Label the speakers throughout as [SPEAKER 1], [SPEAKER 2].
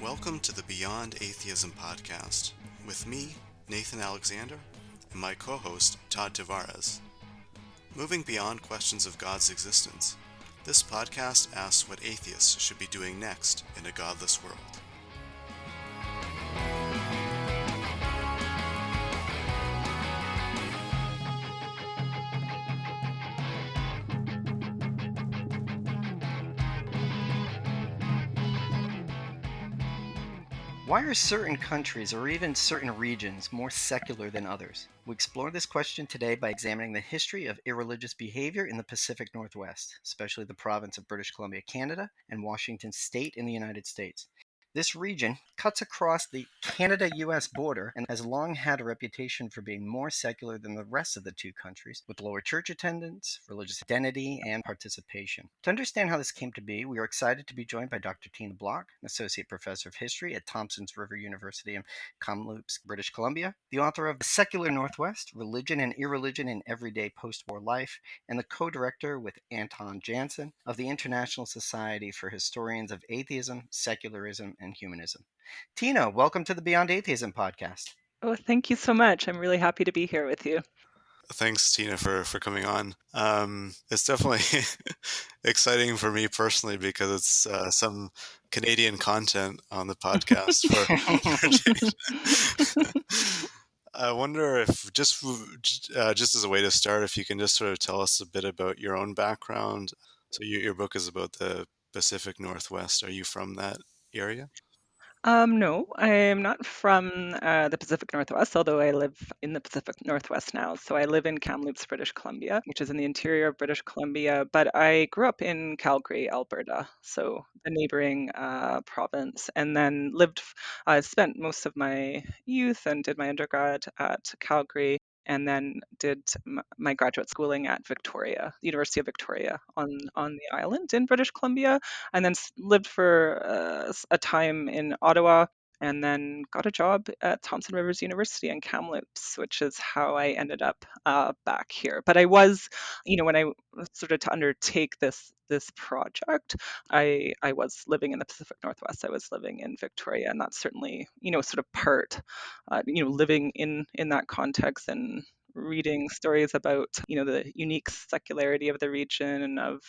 [SPEAKER 1] Welcome to the Beyond Atheism podcast with me, Nathan Alexander, and my co host, Todd Tavares. Moving beyond questions of God's existence, this podcast asks what atheists should be doing next in a godless world.
[SPEAKER 2] Why are certain countries or even certain regions more secular than others? We explore this question today by examining the history of irreligious behavior in the Pacific Northwest, especially the province of British Columbia, Canada, and Washington State in the United States. This region cuts across the Canada-US border and has long had a reputation for being more secular than the rest of the two countries, with lower church attendance, religious identity, and participation. To understand how this came to be, we are excited to be joined by Dr. Tina Block, an associate professor of history at Thompsons River University in Kamloops, British Columbia, the author of The Secular Northwest, Religion and Irreligion in Everyday Post-War Life, and the co-director with Anton Jansen of the International Society for Historians of Atheism, Secularism, and Humanism. Tina, welcome to the Beyond Atheism podcast.
[SPEAKER 3] Oh, thank you so much. I'm really happy to be here with you.
[SPEAKER 1] Thanks, Tina, for coming on. It's definitely exciting for me personally because it's some Canadian content on the podcast for I wonder if just as a way to start, if you can just sort of tell us a bit about your own background. So your book is about the Pacific Northwest. Are you from that area?
[SPEAKER 3] No, I'm not from the Pacific Northwest, although I live in the Pacific Northwest now. So I live in Kamloops, British Columbia, which is in the interior of British Columbia, but I grew up in Calgary, Alberta, so the neighboring province, and then spent most of my youth and did my undergrad at Calgary. And then did my graduate schooling at Victoria, the University of Victoria on the island in British Columbia, and then lived for a time in Ottawa, and then got a job at Thompson Rivers University in Kamloops, which is how I ended up back here. But I was, when I started to undertake this project, I was living in the Pacific Northwest. I was living in Victoria, and that's certainly, sort of part, living in that context and reading stories about the unique secularity of the region and of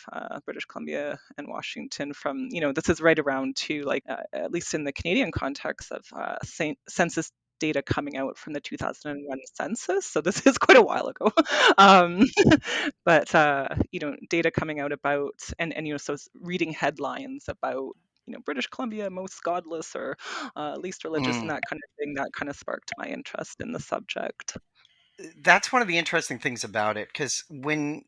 [SPEAKER 3] British Columbia and Washington from this is right around to like at least in the Canadian context of census data coming out from the 2001 census, so this is quite a while ago. um, but data coming out about and so reading headlines about British Columbia most godless or least religious and that kind of thing, that kind of sparked my interest in the subject.
[SPEAKER 2] That's one of the interesting things about it, because when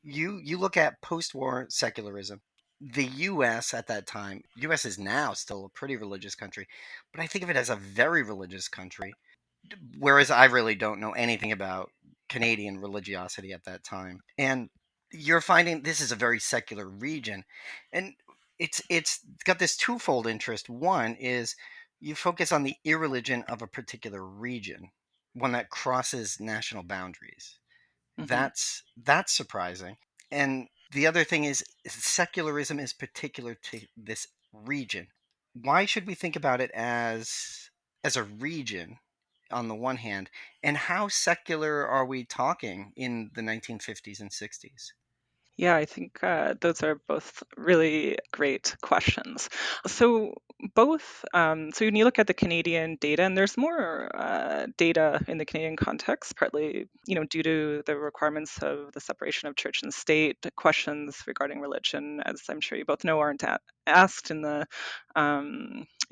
[SPEAKER 2] you look at post-war secularism, the U.S. at that time, U.S. is now still a pretty religious country, but I think of it as a very religious country, whereas I really don't know anything about Canadian religiosity at that time. And you're finding this is a very secular region, and it's got this twofold interest. One is you focus on the irreligion of a particular region, one that crosses national boundaries.
[SPEAKER 3] Hmm.
[SPEAKER 2] That's surprising. And the other thing is secularism is particular to this region. Why should we think about it as a region on the one hand, and how secular are we talking in the 1950s and 60s?
[SPEAKER 3] Yeah, I think those are both really great questions. So so when you look at the Canadian data, and there's more data in the Canadian context, partly due to the requirements of the separation of church and state. Questions regarding religion, as I'm sure you both know, aren't asked in the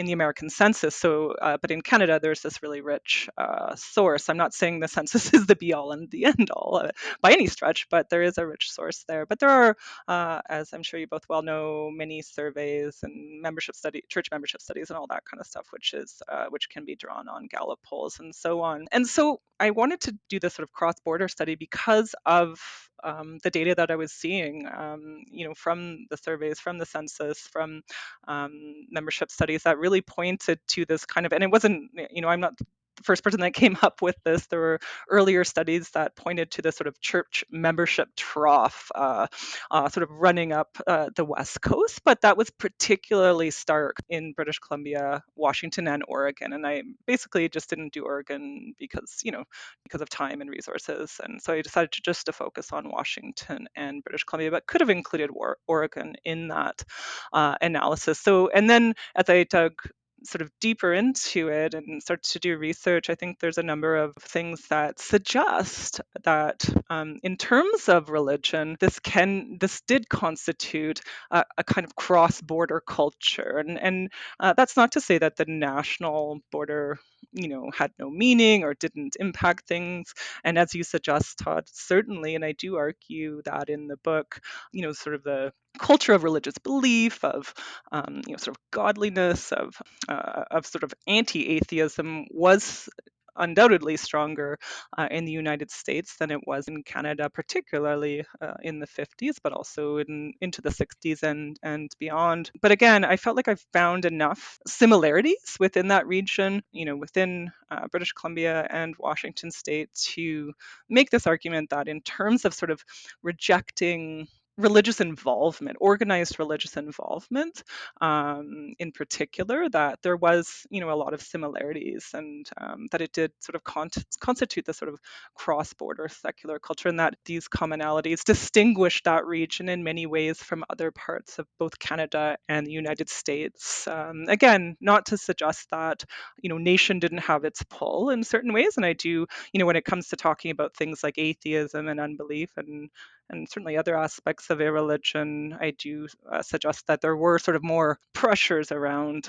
[SPEAKER 3] American census. So, but in Canada, there's this really rich source. I'm not saying the census is the be all and the end all by any stretch, but there is a rich source there. But there are, as I'm sure you both well know, many surveys and church membership studies, and all that kind of stuff, which can be drawn on Gallup polls and so on. And so I wanted to do this sort of cross-border study because of the data that I was seeing, from the surveys, from the census, from membership studies that really pointed to this kind of, and it wasn't, I'm not the first person that came up with this. There were earlier studies that pointed to the sort of church membership trough sort of running up the West Coast, but that was particularly stark in British Columbia, Washington, and Oregon. And I basically just didn't do Oregon because of time and resources. And so I decided to focus on Washington and British Columbia, but could have included Oregon in that analysis. So, and then as I dug sort of deeper into it and start to do research, I think there's a number of things that suggest that in terms of religion, this did constitute a kind of cross-border culture, and that's not to say that the national border had no meaning or didn't impact things. And as you suggest, Todd, certainly, and I do argue that in the book, sort of the culture of religious belief, of sort of godliness, of sort of anti-atheism was undoubtedly stronger in the United States than it was in Canada, particularly in the 50s, but also into the 60s and beyond. But again, I felt like I found enough similarities within that region, within British Columbia and Washington State, to make this argument that in terms of sort of rejecting religious involvement, organized religious involvement, in particular, that there was, a lot of similarities, and that it did sort of constitute the sort of cross-border secular culture, and that these commonalities distinguish that region in many ways from other parts of both Canada and the United States. Again, not to suggest that, nation didn't have its pull in certain ways, and I do, when it comes to talking about things like atheism and unbelief and certainly other aspects of irreligion, I do suggest that there were sort of more pressures uh, around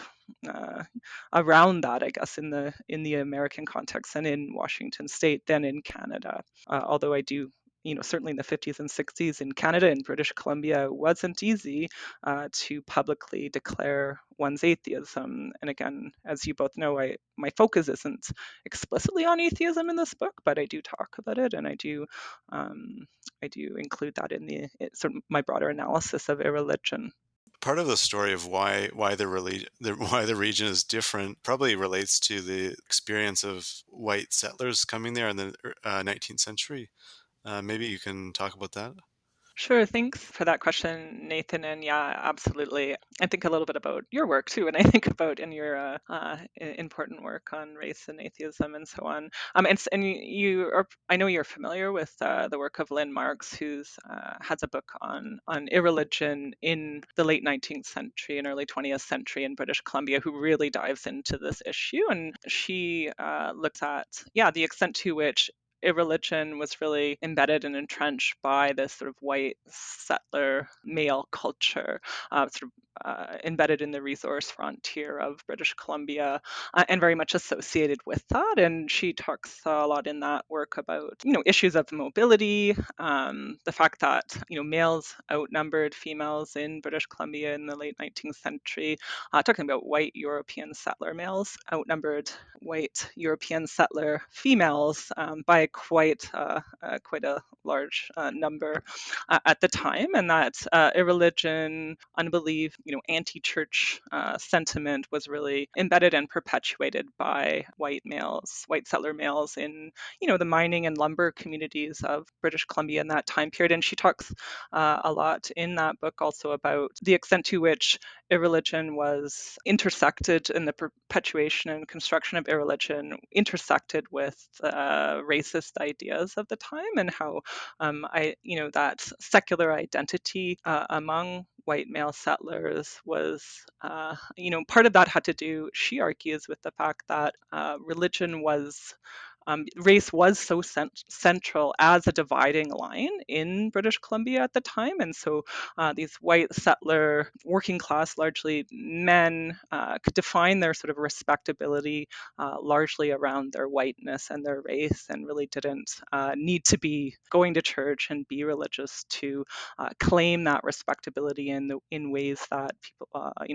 [SPEAKER 3] that, I guess, in the American context and in Washington State than in Canada. Although I do, certainly in the 50s and 60s in Canada and British Columbia, it wasn't easy to publicly declare one's atheism. And again, as you both know, my focus isn't explicitly on atheism in this book, but I do talk about it, and I do include that in sort of my broader analysis of irreligion.
[SPEAKER 1] Part of the story of why why the region is different probably relates to the experience of white settlers coming there in the 19th century. Maybe you can talk about that.
[SPEAKER 3] Sure, thanks for that question, Nathan. And yeah, absolutely. I think a little bit about your work too, and I think about in your important work on race and atheism and so on. And you are, I know you're familiar with the work of Lynn Marks, who's has a book on irreligion in the late 19th century and early 20th century in British Columbia, who really dives into this issue. And she looks at, the extent to which irreligion was really embedded and entrenched by this sort of white settler male culture, sort of embedded in the resource frontier of British Columbia, and very much associated with that. And she talks a lot in that work about, issues of mobility, the fact that, males outnumbered females in British Columbia in the late 19th century, talking about white European settler males outnumbered white European settler females by quite a large number at the time, and that irreligion, unbelief, anti-church sentiment was really embedded and perpetuated by white settler males in the mining and lumber communities of British Columbia in that time period. And she talks a lot in that book also about the extent to which irreligion was intersected in the perpetuation and construction of irreligion, intersected with racist ideas of the time, and how that secular identity among white male settlers was, part of that had to do, she argues, with the fact that religion was race was so central as a dividing line in British Columbia at the time. And so these white settler, working class, largely men, could define their sort of respectability largely around their whiteness and their race, and really didn't need to be going to church and be religious to claim that respectability in ways that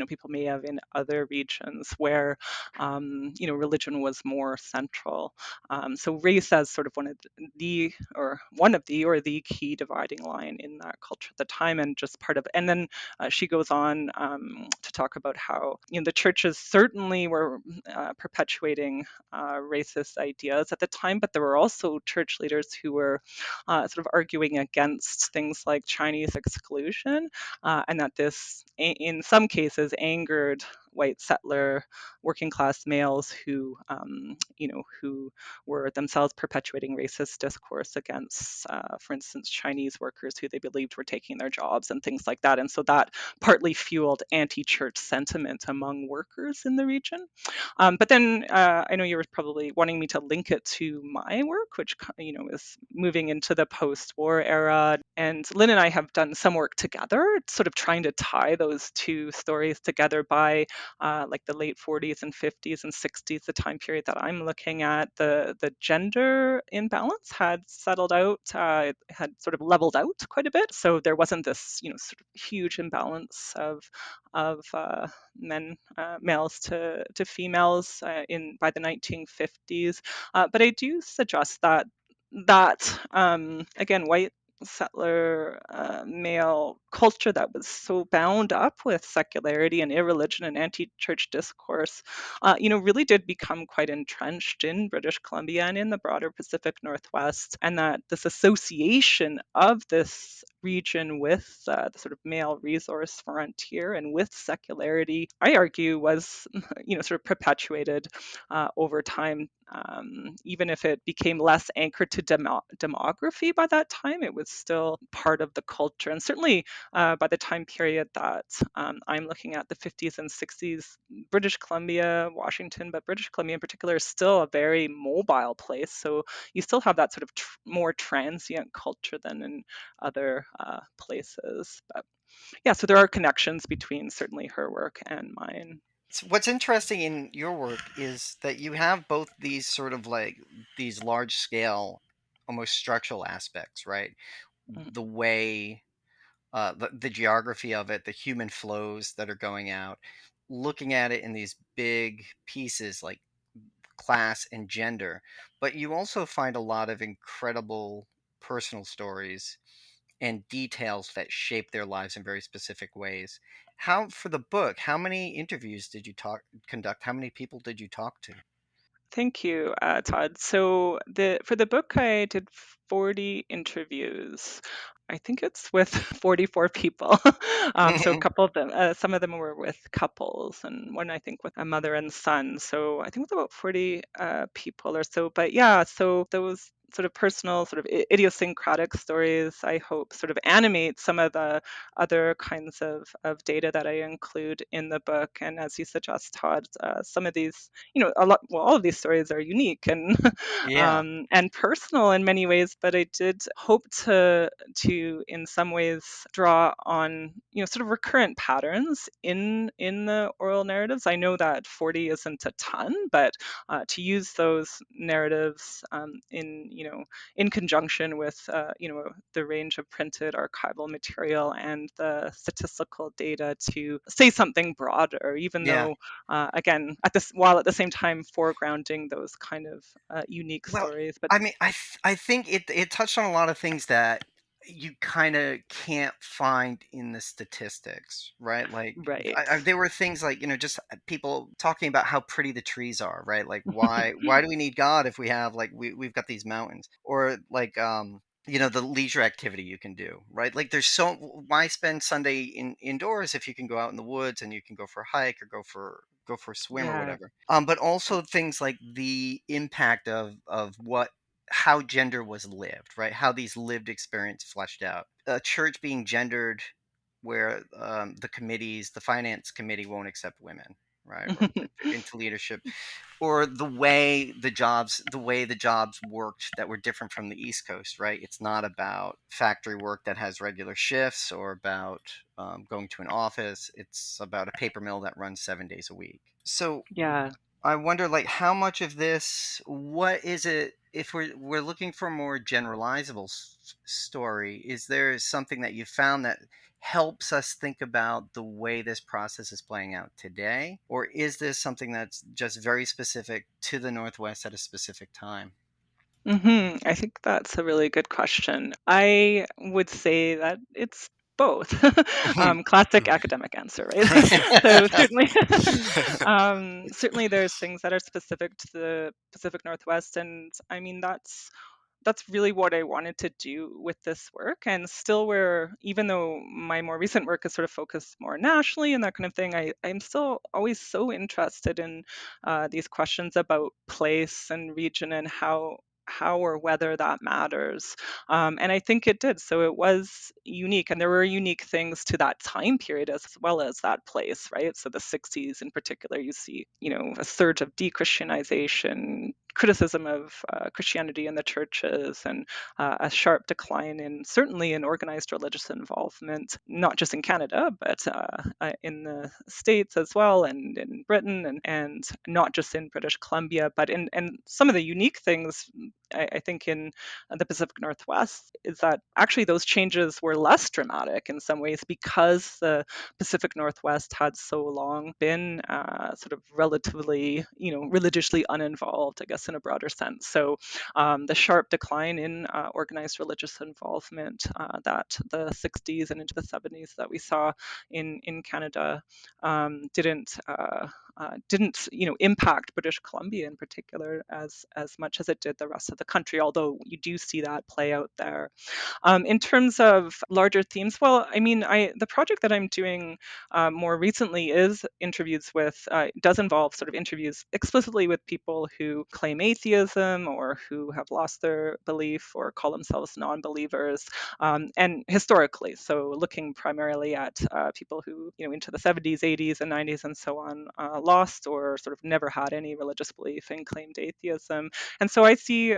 [SPEAKER 3] people may have in other regions where religion was more central So race as sort of one of the key dividing line in that culture at the time, and just part of. And then she goes on to talk about how the churches certainly were perpetuating racist ideas at the time, but there were also church leaders who were sort of arguing against things like Chinese exclusion, and that this, in some cases, angered white settler working class males who were themselves perpetuating racist discourse against, for instance, Chinese workers who they believed were taking their jobs and things like that. And so that partly fueled anti-church sentiment among workers in the region. But then I know you were probably wanting me to link it to my work, which is moving into the post-war era. And Lynn and I have done some work together, sort of trying to tie those two stories together by like the late 40s and 50s and 60s, the time period that I'm looking at. The gender imbalance had settled out, it had sort of leveled out quite a bit. So there wasn't this sort of huge imbalance of males to females in by the 1950s. But I do suggest that again, white settler male culture that was so bound up with secularity and irreligion and anti-church discourse, really did become quite entrenched in British Columbia and in the broader Pacific Northwest, and that this association of this region with the sort of male resource frontier and with secularity, I argue, was sort of perpetuated over time. Even if it became less anchored to demography by that time, it was still part of the culture. And certainly by the time period that I'm looking at, the 50s and 60s, British Columbia, Washington, but British Columbia in particular is still a very mobile place. So you still have that sort of more transient culture than in other places. But yeah, so there are connections between certainly her work and mine.
[SPEAKER 2] So what's interesting in your work is that you have both these sort of like these large scale, almost structural aspects, right?
[SPEAKER 3] Mm.
[SPEAKER 2] The way, the geography of it, the human flows that are going out, looking at it in these big pieces like class and gender. But you also find a lot of incredible personal stories and details that shape their lives in very specific ways. How, for the book, how many interviews did you conduct? How many people did you talk to?
[SPEAKER 3] Thank you, Todd. So for the book, I did 40 interviews. I think it's with 44 people. So a couple of them, some of them were with couples, and one I think with a mother and son. So I think it was about 40 people or so. But yeah, so those sort of personal, sort of idiosyncratic stories, I hope, sort of animate some of the other kinds of data that I include in the book. And as you suggest, Todd, some of these, all of these stories are unique and
[SPEAKER 2] Yeah.
[SPEAKER 3] and personal in many ways. But I did hope to in some ways draw on sort of recurrent patterns in the oral narratives. I know that 40 isn't a ton, but to use those narratives in conjunction with the range of printed archival material and the statistical data to say something broader, even
[SPEAKER 2] Yeah.
[SPEAKER 3] though again while at the same time foregrounding those kind of unique
[SPEAKER 2] Well,
[SPEAKER 3] stories. But
[SPEAKER 2] I mean, I think it touched on a lot of things that you kind of can't find in the statistics, right? Like,
[SPEAKER 3] right.
[SPEAKER 2] there were things like just people talking about how pretty the trees are, right? Like, why do we need God if we have like we've got these mountains, or like the leisure activity you can do, right? Like, there's so why spend Sunday indoors if you can go out in the woods and you can go for a hike or go for a swim or
[SPEAKER 3] Yeah.
[SPEAKER 2] whatever. But also things like the impact of how gender was lived, right? How these lived experience fleshed out. A church being gendered, where the finance committee won't accept women, right, or into leadership, or the way the jobs worked that were different from the East Coast, right? It's not about factory work that has regular shifts or about going to an office. It's about a paper mill that runs 7 days a week. So
[SPEAKER 3] Yeah.
[SPEAKER 2] I wonder, like, how much of this, what is it, if we're looking for a more generalizable story, is there something that you found that helps us think about the way this process is playing out today? Or is this something that's just very specific to the Northwest at a specific time?
[SPEAKER 3] I think that's a really good question. I would say that it's both. Classic academic answer, right? So certainly, certainly there's things that are specific to the Pacific Northwest, and I mean that's really what I wanted to do with this work. And still, where even though my more recent work is sort of focused more nationally and that kind of thing, I'm still always so interested in these questions about place and region and how or whether that matters. And I think it did. So it was unique, and there were unique things to that time period as well as that place, right? So the 60s in particular, you see, a surge of de-Christianization, criticism of Christianity in the churches, and a sharp decline in certainly in organized religious involvement, not just in Canada, but in the States as well, and in Britain, and not just in British Columbia, but in and some of the unique things I think in the Pacific Northwest is that actually those changes were less dramatic in some ways because the Pacific Northwest had so long been sort of relatively, religiously uninvolved, I guess, in a broader sense. So the sharp decline in organized religious involvement that the 60s and into the 70s that we saw in Canada didn't impact British Columbia in particular as much as it did the rest of the country. Although you do see that play out there. In terms of larger themes, well, I mean, the project that I'm doing more recently is interviews with does involve sort of interviews explicitly with people who claim atheism or who have lost their belief or call themselves non-believers, and historically, so looking primarily at people who, into the 70s, 80s, and 90s, and so on, lost or sort of never had any religious belief and claimed atheism. And so I see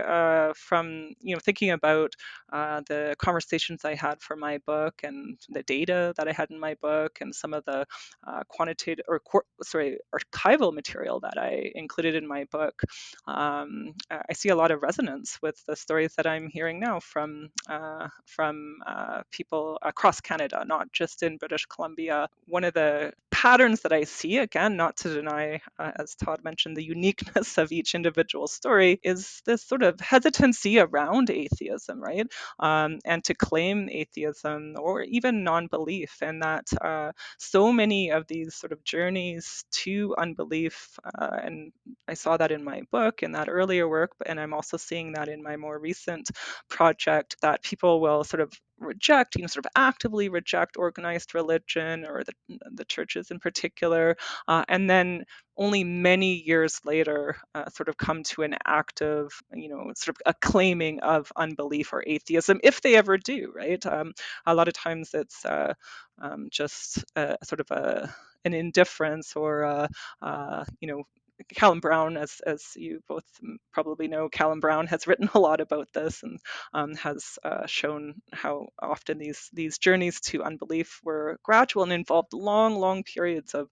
[SPEAKER 3] from thinking about the conversations I had for my book and the data that I had in my book and some of the quantitative or archival material that I included in my book, I see a lot of resonance with the stories that I'm hearing now from people across Canada, not just in British Columbia. One of the patterns that I see, again, not to deny, as Todd mentioned, the uniqueness of each individual story, is this sort of hesitancy around atheism, right? And to claim atheism or even non-belief, and that so many of these sort of journeys to unbelief, and I saw that in my book in that earlier work, and I'm also seeing that in my more recent project, that people will sort of reject, sort of actively reject organized religion or the churches in particular, and then only many years later sort of come to an active, sort of a claiming of unbelief or atheism, if they ever do, right? A lot of times it's just sort of an indifference or, Callum Brown, as you both probably know, Callum Brown has written a lot about this and has shown how often these journeys to unbelief were gradual and involved long, long periods of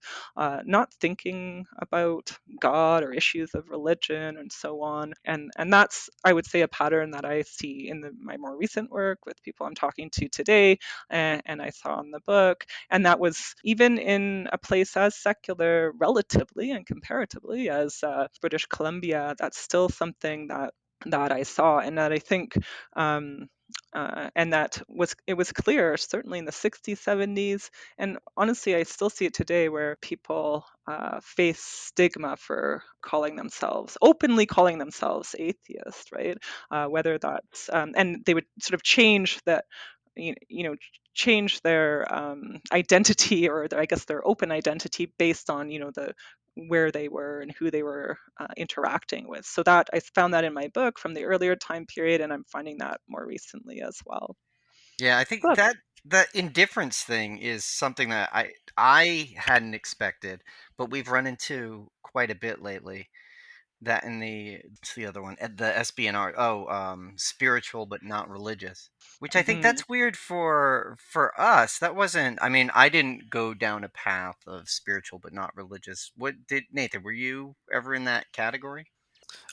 [SPEAKER 3] not thinking about God or issues of religion and so on. And that's, I would say, a pattern that I see in my more recent work with people I'm talking to today, and I saw in the book. And that was even in a place as secular, relatively and comparatively, as British Columbia. That's still something that I saw, and that I think, and that it was clear certainly in the 60s, 70s, and honestly, I still see it today, where people face stigma for openly calling themselves atheist, right? Whether that's and they would sort of change that, you know change their identity, or I guess their open identity, based on the where they were and who they were interacting with. So that I found that in my book from the earlier time period, and I'm finding that more recently as well.
[SPEAKER 2] Yeah, I think
[SPEAKER 3] But
[SPEAKER 2] that the indifference thing is something that I hadn't expected, but we've run into quite a bit lately. That and what's the other one? The SBNR. Oh, spiritual but not religious. Which I think
[SPEAKER 3] mhm.
[SPEAKER 2] that's weird for us. That wasn't. I mean, I didn't go down a path of spiritual but not religious. What did Nathan? Were you ever in that category?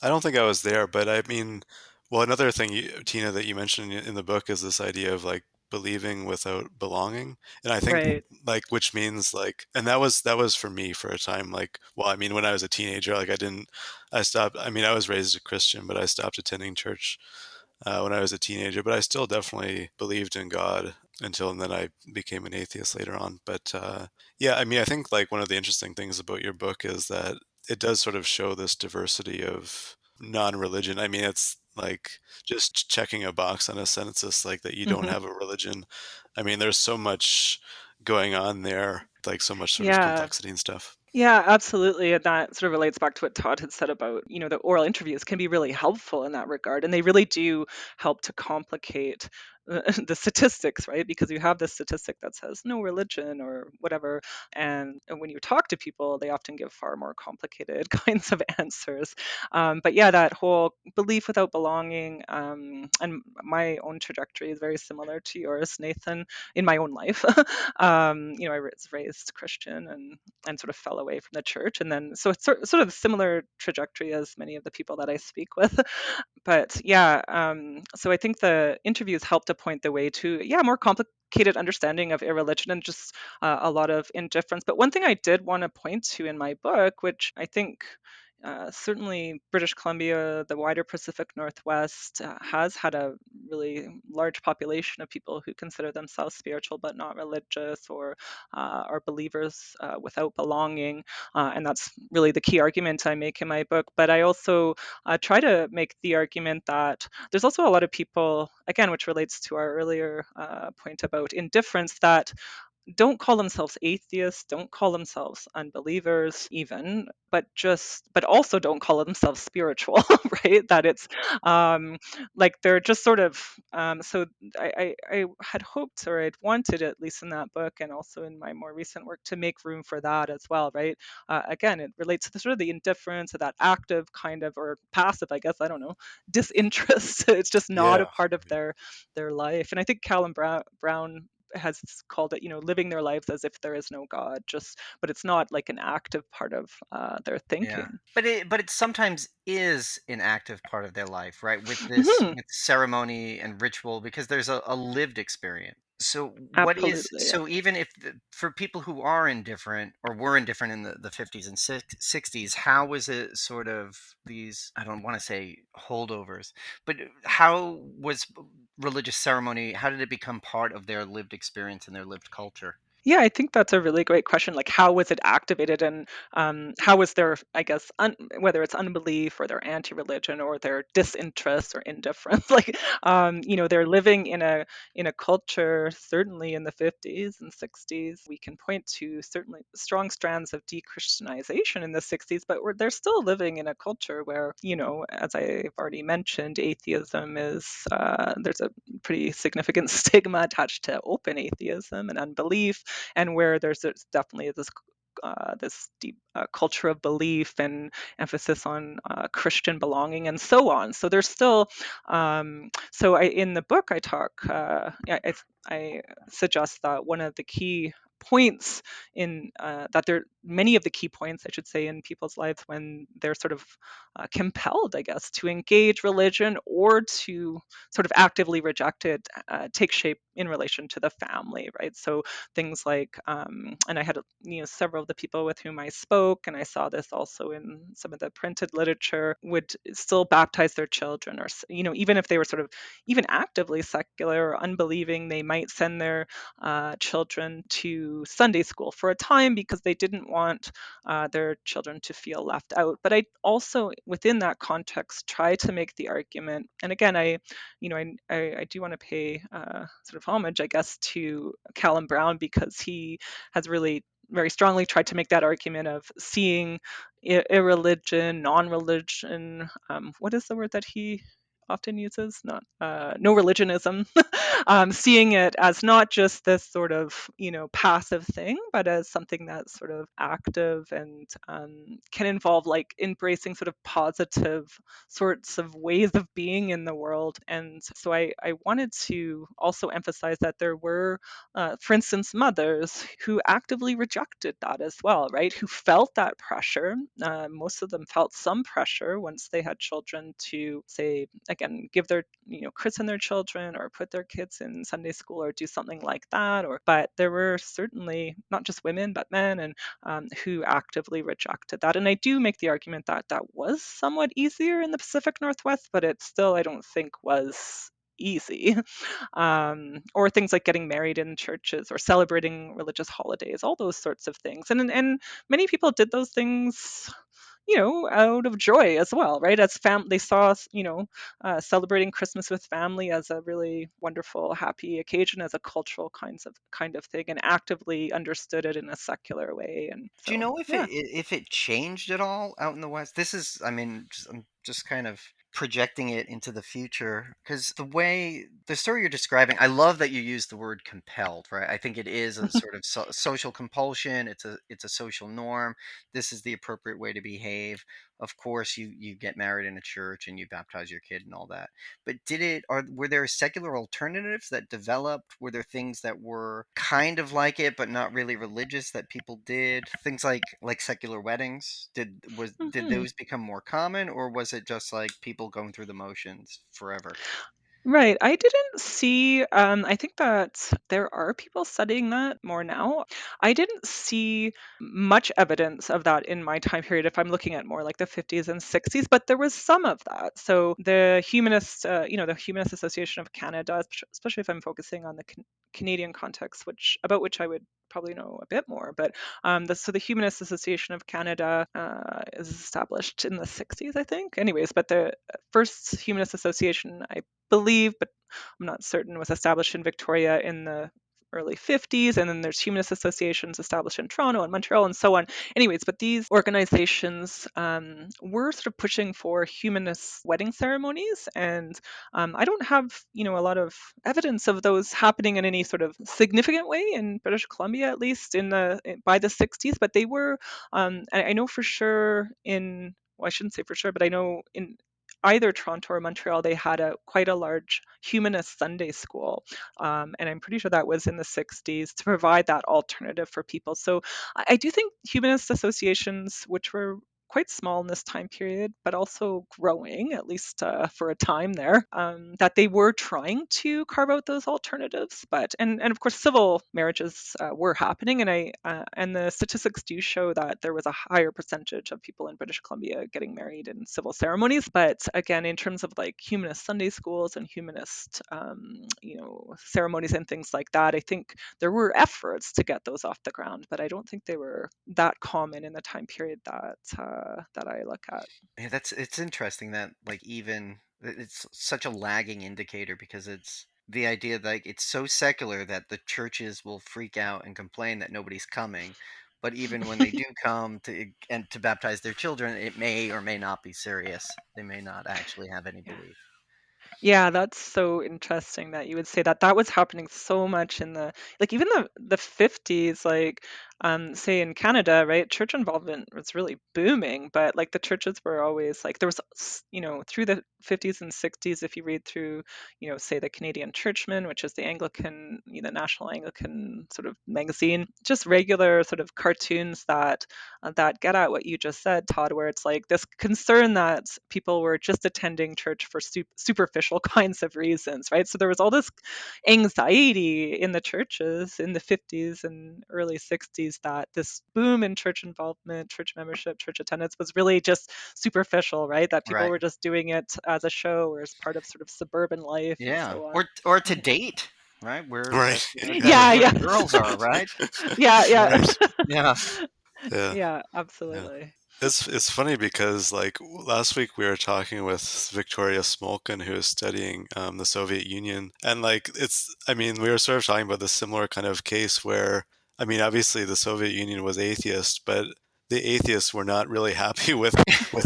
[SPEAKER 1] I don't think I was there, but I mean, well, another thing, Tina, that you mentioned in the book is this idea of like believing without belonging. And I think
[SPEAKER 3] Right.
[SPEAKER 1] like, which means like, and that was for me for a time. Like, well, I mean, when I was a teenager, like I stopped. I mean, I was raised a Christian, but I stopped attending church when I was a teenager. But I still definitely believed in God until, and then I became an atheist later on. But yeah, I mean, I think like one of the interesting things about your book is that it does sort of show this diversity of non-religion. I mean, it's like just checking a box on a census, like that you don't
[SPEAKER 3] Hmm.
[SPEAKER 1] have a religion. I mean, there's so much going on there, like so much sort of
[SPEAKER 3] Yeah.
[SPEAKER 1] complexity and stuff.
[SPEAKER 3] Yeah, absolutely. And that sort of relates back to what Todd had said about, the oral interviews can be really helpful in that regard. And they really do help to complicate the statistics, right? Because you have this statistic that says no religion or whatever. And when you talk to people, they often give far more complicated kinds of answers. But yeah, that whole belief without belonging, and my own trajectory is very similar to yours, Nathan, in my own life. I was raised Christian and sort of fell away from the church. And then, so it's sort of a similar trajectory as many of the people that I speak with. But yeah, so I think the interviews help to point the way to, yeah, more complicated understanding of irreligion and just a lot of indifference. But one thing I did want to point to in my book, which I think certainly British Columbia, the wider Pacific Northwest, has had a really large population of people who consider themselves spiritual but not religious, or are believers without belonging. And that's really the key argument I make in my book. But I also try to make the argument that there's also a lot of people, again, which relates to our earlier point about indifference, that don't call themselves atheists, don't call themselves unbelievers even, but also don't call themselves spiritual, right? That it's like they're just sort of so I had hoped, or I'd wanted, at least in that book and also in my more recent work, to make room for that as well, right? Again, it relates to the sort of the indifference, or that active kind of, or passive, I guess, I don't know, disinterest. It's just not a
[SPEAKER 1] Yeah.
[SPEAKER 3] part of their life. And I think Callum Brown has called it, living their lives as if there is no God, just, but it's not like an active part of their
[SPEAKER 2] Yeah,
[SPEAKER 3] thinking.
[SPEAKER 2] but it sometimes is an active part of their life, right?
[SPEAKER 3] Hmm.
[SPEAKER 2] With ceremony and ritual, because there's a lived experience. So
[SPEAKER 3] Absolutely, yeah.
[SPEAKER 2] so even if for people who are indifferent or were indifferent in the 50s and 60s, how was it sort of these, I don't want to say holdovers, but how was religious ceremony, how did it become part of their lived experience and their lived culture?
[SPEAKER 3] Yeah, I think that's a really great question. Like, how was it activated, and how was their, I guess, whether it's unbelief or their anti-religion or their disinterest or indifference? Like, they're living in a culture. Certainly in the 50s and 60s, we can point to certainly strong strands of de-Christianization in the 60s, but they're still living in a culture where, as I've already mentioned, atheism is there's a pretty significant stigma attached to open atheism and unbelief, and where there's definitely this deep culture of belief and emphasis on Christian belonging and so on. So there's still, so in the book I talk, yeah, I suggest that one of the key points in that there many of the key points, I should say, in people's lives when they're sort of compelled, I guess, to engage religion or to sort of actively reject it, take shape in relation to the family, right? So things like, and I had several of the people with whom I spoke, and I saw this also in some of the printed literature, would still baptize their children, or even if they were sort of even actively secular or unbelieving, they might send their children to Sunday school for a time because they didn't want their children to feel left out. But I also, within that context, try to make the argument, and again, I do want to pay sort of homage, I guess, to Callum Brown, because he has really very strongly tried to make that argument of seeing irreligion, non-religion. What is the word that he often uses? Not no religionism. Seeing it as not just this sort of passive thing, but as something that's sort of active and can involve like embracing sort of positive sorts of ways of being in the world. And so I wanted to also emphasize that there were, for instance, mothers who actively rejected that as well, right? Who felt that pressure. Most of them felt some pressure once they had children to say, again, give their, christen their children or put their kids in Sunday school or do something like that. But there were certainly not just women, but men, and who actively rejected that. And I do make the argument that that was somewhat easier in the Pacific Northwest, but it still, I don't think, was easy. Or things like getting married in churches or celebrating religious holidays, all those sorts of things. And many people did those things, out of joy as well, right? As they saw, celebrating Christmas with family as a really wonderful, happy occasion, as a cultural kind of thing, and actively understood it in a secular way. And
[SPEAKER 2] Do you
[SPEAKER 3] so,
[SPEAKER 2] know if
[SPEAKER 3] yeah.
[SPEAKER 2] it changed at all out in the West? This is, I mean, I'm just kind of projecting it into the future because the story you're describing, I love that you use the word compelled, right? I think it is a sort of social compulsion. It's a social norm. This is the appropriate way to behave. Of course, you get married in a church and you baptize your kid and all that. But were there secular alternatives that developed? Were there things that were kind of like it but not really religious that people did? Things like secular weddings. Did
[SPEAKER 3] Mhm.
[SPEAKER 2] those become more common, or was it just like people going through the motions forever?
[SPEAKER 3] Right. I didn't see, I think that there are people studying that more now. I didn't see much evidence of that in my time period if I'm looking at more like the 50s and 60s, but there was some of that. So the Humanist Association of Canada, especially if I'm focusing on the Canadian context, about which I would probably know a bit more. But the Humanist Association of Canada is established in the 60s, I think. Anyways, but the first Humanist Association, I believe, but I'm not certain, was established in Victoria in the early 50s, and then there's humanist associations established in Toronto and Montreal and so on. Anyways, but these organizations were sort of pushing for humanist wedding ceremonies, and I don't have a lot of evidence of those happening in any sort of significant way in British Columbia, at least by the 60s. But they were, I know for sure in, well, I shouldn't say for sure, but I know in either Toronto or Montreal, they had quite a large humanist Sunday school, and I'm pretty sure that was in the 60s to provide that alternative for people. So I do think humanist associations, which were quite small in this time period, but also growing, at least for a time there, that they were trying to carve out those alternatives. But and of course, civil marriages were happening, and the statistics do show that there was a higher percentage of people in British Columbia getting married in civil ceremonies. But again, in terms of like humanist Sunday schools and humanist, ceremonies and things like that, I think there were efforts to get those off the ground, but I don't think they were that common in the time period that I look at.
[SPEAKER 2] Yeah, it's interesting that like even it's such a lagging indicator because it's the idea that like, it's so secular that the churches will freak out and complain that nobody's coming, but even when they do come to baptize their children, it may or may not be serious. They may not actually have any belief.
[SPEAKER 3] Yeah, that's so interesting that you would say that. That was happening so much in even the 50s, like say in Canada, right? Church involvement was really booming, but like the churches were always like there was through the 50s and 60s, if you read through, say the Canadian Churchman, which is the Anglican, National Anglican sort of magazine, just regular sort of cartoons that get at what you just said, Todd, where it's like this concern that people were just attending church for superficial kinds of reasons, right? So there was all this anxiety in the churches in the 50s and early 60s that this boom in church involvement, church membership, church attendance was really just superficial, right? That people
[SPEAKER 2] Right.
[SPEAKER 3] were just doing it as a show or as part of sort of suburban life and
[SPEAKER 2] Yeah.
[SPEAKER 3] so on.
[SPEAKER 2] Or to date, right? Where
[SPEAKER 1] Right.
[SPEAKER 2] that's
[SPEAKER 3] Yeah,
[SPEAKER 2] where the
[SPEAKER 3] yeah,
[SPEAKER 2] girls are, right?
[SPEAKER 3] yeah, yeah,
[SPEAKER 1] Right.
[SPEAKER 2] Yeah.
[SPEAKER 1] Yeah.
[SPEAKER 3] yeah,
[SPEAKER 1] Yeah.
[SPEAKER 3] absolutely.
[SPEAKER 1] It's funny because like last week we were talking with Victoria Smolkin, who is studying the Soviet Union, and like I mean we were sort of talking about this similar kind of case where I mean obviously the Soviet Union was atheist, but the atheists were not really happy with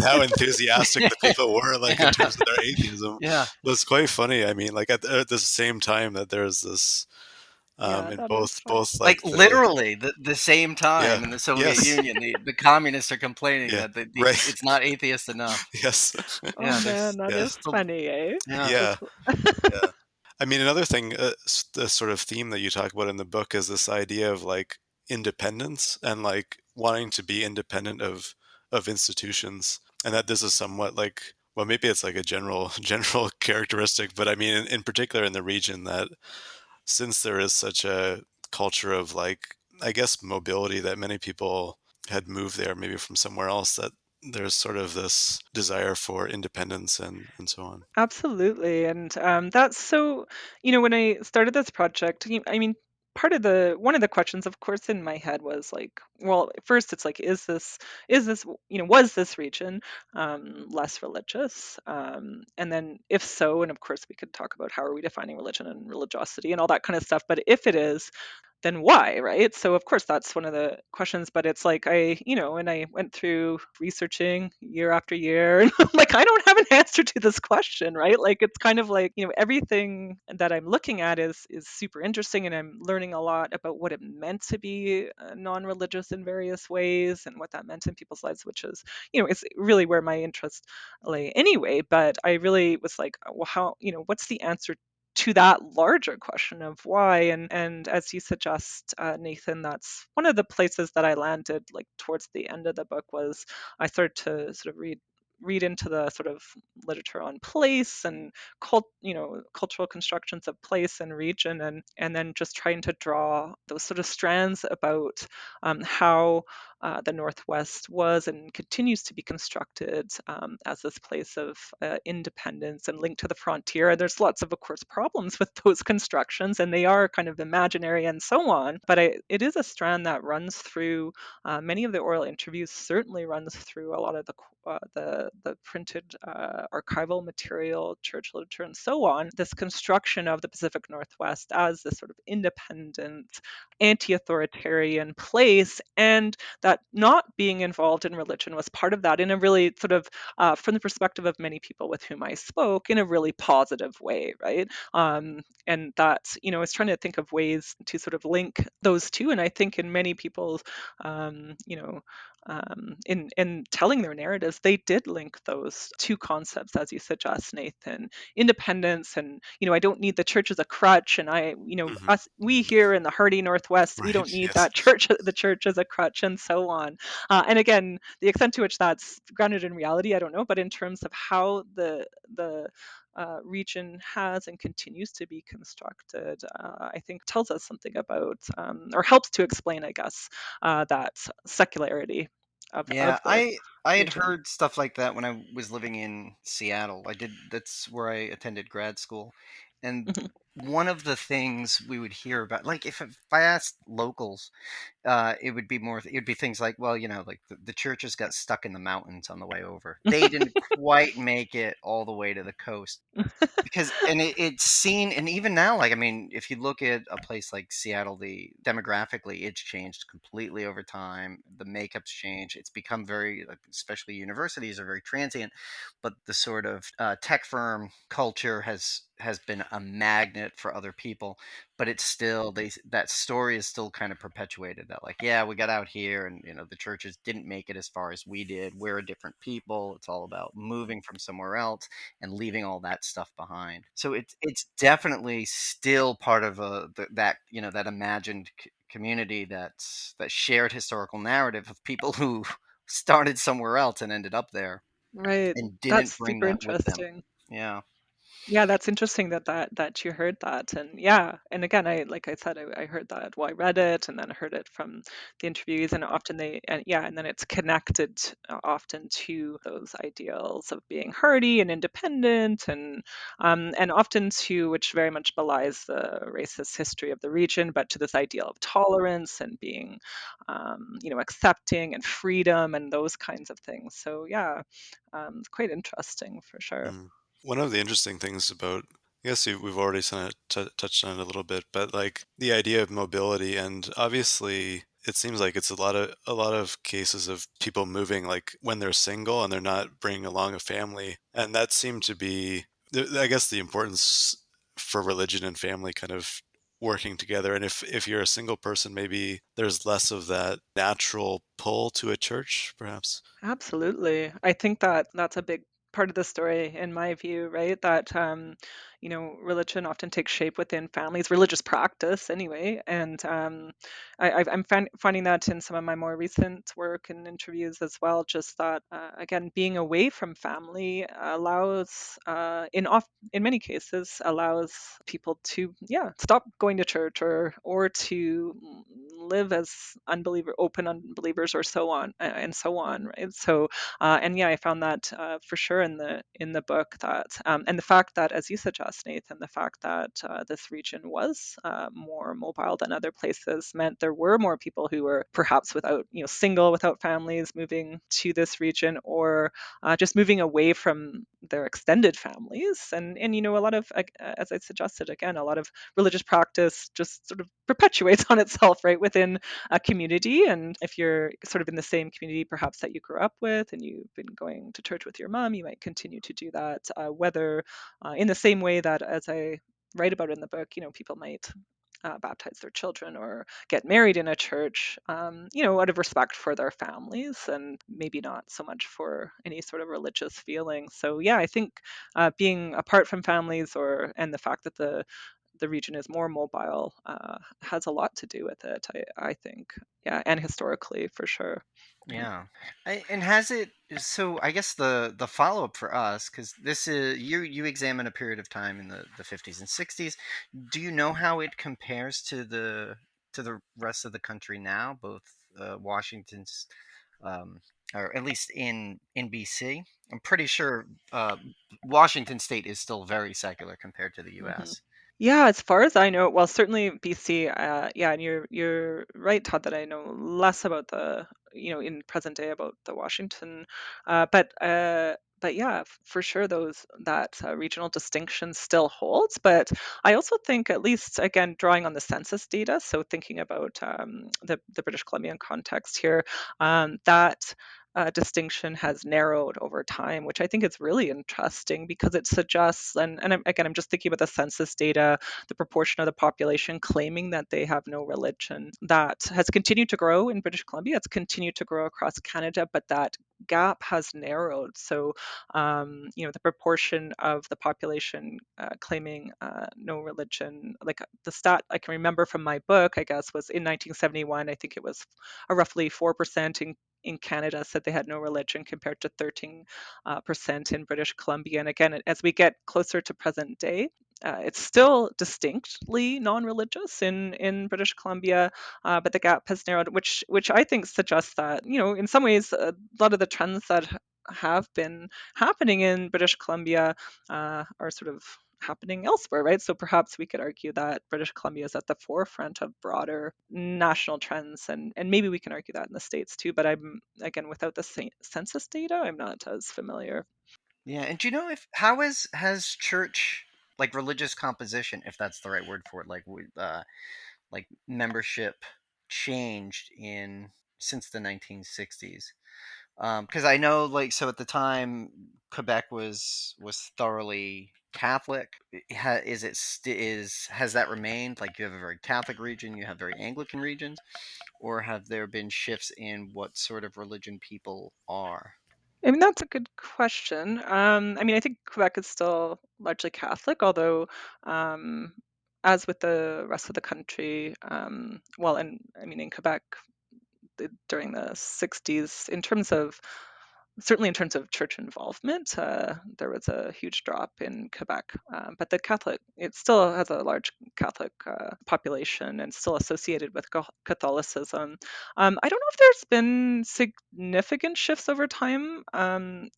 [SPEAKER 1] how enthusiastic the people were like in
[SPEAKER 2] Yeah.
[SPEAKER 1] terms of their atheism.
[SPEAKER 2] Yeah.
[SPEAKER 1] But it's quite funny. I mean like at the same time that there's this
[SPEAKER 3] Yeah,
[SPEAKER 1] in
[SPEAKER 3] that is funny.
[SPEAKER 1] both
[SPEAKER 2] Like
[SPEAKER 1] like the
[SPEAKER 2] literally the same
[SPEAKER 1] yeah
[SPEAKER 2] time in the Soviet
[SPEAKER 1] yes
[SPEAKER 2] Union, the communists are complaining
[SPEAKER 1] yeah
[SPEAKER 2] that
[SPEAKER 1] right
[SPEAKER 2] it's not atheist enough.
[SPEAKER 1] yes
[SPEAKER 3] Oh
[SPEAKER 2] Yeah,
[SPEAKER 3] man, that
[SPEAKER 1] yeah
[SPEAKER 3] is
[SPEAKER 2] there's still
[SPEAKER 3] funny, eh?
[SPEAKER 2] yeah.
[SPEAKER 1] yeah
[SPEAKER 3] That's
[SPEAKER 1] yeah. I mean, another thing, the sort of theme that you talk about in the book is this idea of like independence and like wanting to be independent of institutions, and that this is somewhat like Well, maybe it's like a general general characteristic, but I mean, in particular in the region, that since there is such a culture of, like, I guess, mobility, that many people had moved there maybe from somewhere else, that there's sort of this desire for independence and so on.
[SPEAKER 3] Absolutely. And that's so, when I started this project, I mean, one of the questions, of course, in my head was like, well, at first it's like, is this, was this region less religious? And then if so, and of course we could talk about how are we defining religion and religiosity and all that kind of stuff. But if it is, then why, right? So of course that's one of the questions, but it's like and I went through researching year after year, and I'm like, I don't have an answer to this question, right? Like it's kind of like, everything that I'm looking at is super interesting, and I'm learning a lot about what it meant to be non-religious in various ways and what that meant in people's lives, which is, is really where my interest lay anyway. But I really was like, well, how, what's the answer to that larger question of why? And as you suggest, Nathan, that's one of the places that I landed like towards the end of the book. Was I started to sort of read into the sort of literature on place and cultural constructions of place and region, and then just trying to draw those sort of strands about how the Northwest was and continues to be constructed as this place of independence and linked to the frontier. And there's lots of course, problems with those constructions, and they are kind of imaginary and so on. But it is a strand that runs through many of the oral interviews. Certainly runs through a lot of the printed archival material, church literature, and so on. This construction of the Pacific Northwest as this sort of independent, anti-authoritarian place, and that not being involved in religion was part of that in a really sort of, from the perspective of many people with whom I spoke, in a really positive way, right? And that, I was trying to think of ways to sort of link those two. And I think in many people's, in telling their narratives, they did link those two concepts, as you suggest, Nathan. Independence, and I don't need the church as a crutch, and
[SPEAKER 1] Hmm.
[SPEAKER 3] we here in the hardy Northwest, we
[SPEAKER 1] Right.
[SPEAKER 3] don't need
[SPEAKER 1] Yes.
[SPEAKER 3] that the church as a crutch, and so on. And again, the extent to which that's grounded in reality, I don't know, but in terms of how the region has and continues to be constructed, I think tells us something about, or helps to explain, I guess, that secularity
[SPEAKER 2] Yeah,
[SPEAKER 3] of the
[SPEAKER 2] I had
[SPEAKER 3] region.
[SPEAKER 2] heard stuff like that when I was living in Seattle. That's where I attended grad school. And
[SPEAKER 3] Mhm.
[SPEAKER 2] one of the things we would hear about, like if I asked locals, it would be things like, well, like the churches got stuck in the mountains on the way over. They didn't quite make it all the way to the coast. Because and it's seen, and even now, like, I mean, if you look at a place like Seattle, the demographically it's changed completely over time. The makeup's changed. It's become very, like, especially universities are very transient, but the sort of tech firm culture has been a magnet for other people. But it's still, that story is still kind of perpetuated, that, like, yeah, we got out here, and the churches didn't make it as far as we did. We're a different people. It's all about moving from somewhere else and leaving all that stuff behind. So it's definitely still part of that, that imagined community, that shared historical narrative of people who started somewhere else and ended up there
[SPEAKER 3] Right.
[SPEAKER 2] and
[SPEAKER 3] That's
[SPEAKER 2] didn't bring
[SPEAKER 3] super
[SPEAKER 2] that with them.
[SPEAKER 3] interesting.
[SPEAKER 2] Yeah.
[SPEAKER 3] Yeah, that's interesting that you heard that. And yeah, and again, like I said, I heard that. Well, I read it and then I heard it from the interviews, and often and then it's connected often to those ideals of being hardy and independent, and often to, which very much belies the racist history of the region, but to this ideal of tolerance and being, accepting and freedom and those kinds of things. So yeah, it's quite interesting for sure.
[SPEAKER 1] Mm. One of the interesting things about, I guess we've already kind of touched on it a little bit, but like the idea of mobility, and obviously it seems like it's a lot of cases of people moving like when they're single and they're not bringing along a family, and that seemed to be, I guess, the importance for religion and family kind of working together. And if you're a single person, maybe there's less of that natural pull to a church, perhaps.
[SPEAKER 3] Absolutely. I think that that's a big part of the story in my view, right? That religion often takes shape within families, religious practice anyway. And I'm finding that in some of my more recent work and interviews as well, just that, again, being away from family allows, in many cases, allows people to, yeah, stop going to church or to live as open unbelievers or so on and so on, right? So and yeah, I found that for sure in the book that, and the fact that, as you suggest, Nathan, the fact that this region was more mobile than other places meant there were more people who were perhaps single, without families, moving to this region, or just moving away from their extended families. And a lot of, as I suggested, again, a lot of religious practice just sort of perpetuates on itself, right, within a community. And if you're sort of in the same community perhaps that you grew up with and you've been going to church with your mom, you might continue to do that, whether in the same way that, as I write about in the book, people might baptize their children or get married in a church, out of respect for their families and maybe not so much for any sort of religious feeling. So yeah, I think being apart from families, and the fact that the region is more mobile, has a lot to do with it, I think. Yeah, and historically, for sure. Yeah.
[SPEAKER 2] Yeah. And has it, so I guess the follow up for us, because this is, you examine a period of time in the 50s and 60s. Do you know how it compares to the rest of the country now, both Washington's, or at least in BC? I'm pretty sure Washington State is still very secular compared to the
[SPEAKER 3] Mhm.
[SPEAKER 2] U.S.
[SPEAKER 3] Yeah, as far as I know, well, certainly BC. Yeah, and you're right, Todd, that I know less about in present day about the Washington, but yeah, for sure, those that regional distinction still holds. But I also think, at least again, drawing on the census data, so thinking about the British Columbian context here, that. Distinction has narrowed over time, which I think is really interesting because it suggests, and again, I'm just thinking about the census data, the proportion of the population claiming that they have no religion, that has continued to grow in British Columbia. It's continued to grow across Canada, but that gap has narrowed. So, the proportion of the population claiming no religion, like the stat I can remember from my book, I guess, was in 1971. I think it was a roughly 4% in Canada said they had no religion, compared to 13% in British Columbia. And again, as we get closer to present day, it's still distinctly non-religious in British Columbia, but the gap has narrowed, which I think suggests that, in some ways, a lot of the trends that have been happening in British Columbia are sort of happening elsewhere, right? So perhaps we could argue that British Columbia is at the forefront of broader national trends, and maybe we can argue that in the States too. But I'm, again, without the census data, I'm not as familiar.
[SPEAKER 2] Yeah, and do you know if how has church, like religious composition, if that's the right word for it, like membership, changed in since the 1960s? Because I know, like, so at the time Quebec was thoroughly Catholic. Is it is has that remained? Like, you have a very Catholic region, you have very Anglican regions, or have there been shifts in what sort of religion people are?
[SPEAKER 3] I mean, that's a good question. I mean, I think Quebec is still largely Catholic, although, um, as with the rest of the country, well, and I mean, in Quebec, during the 60s, certainly in terms of church involvement, there was a huge drop in Quebec. But it still has a large Catholic population and still associated with Catholicism. I don't know if there's been significant shifts over time,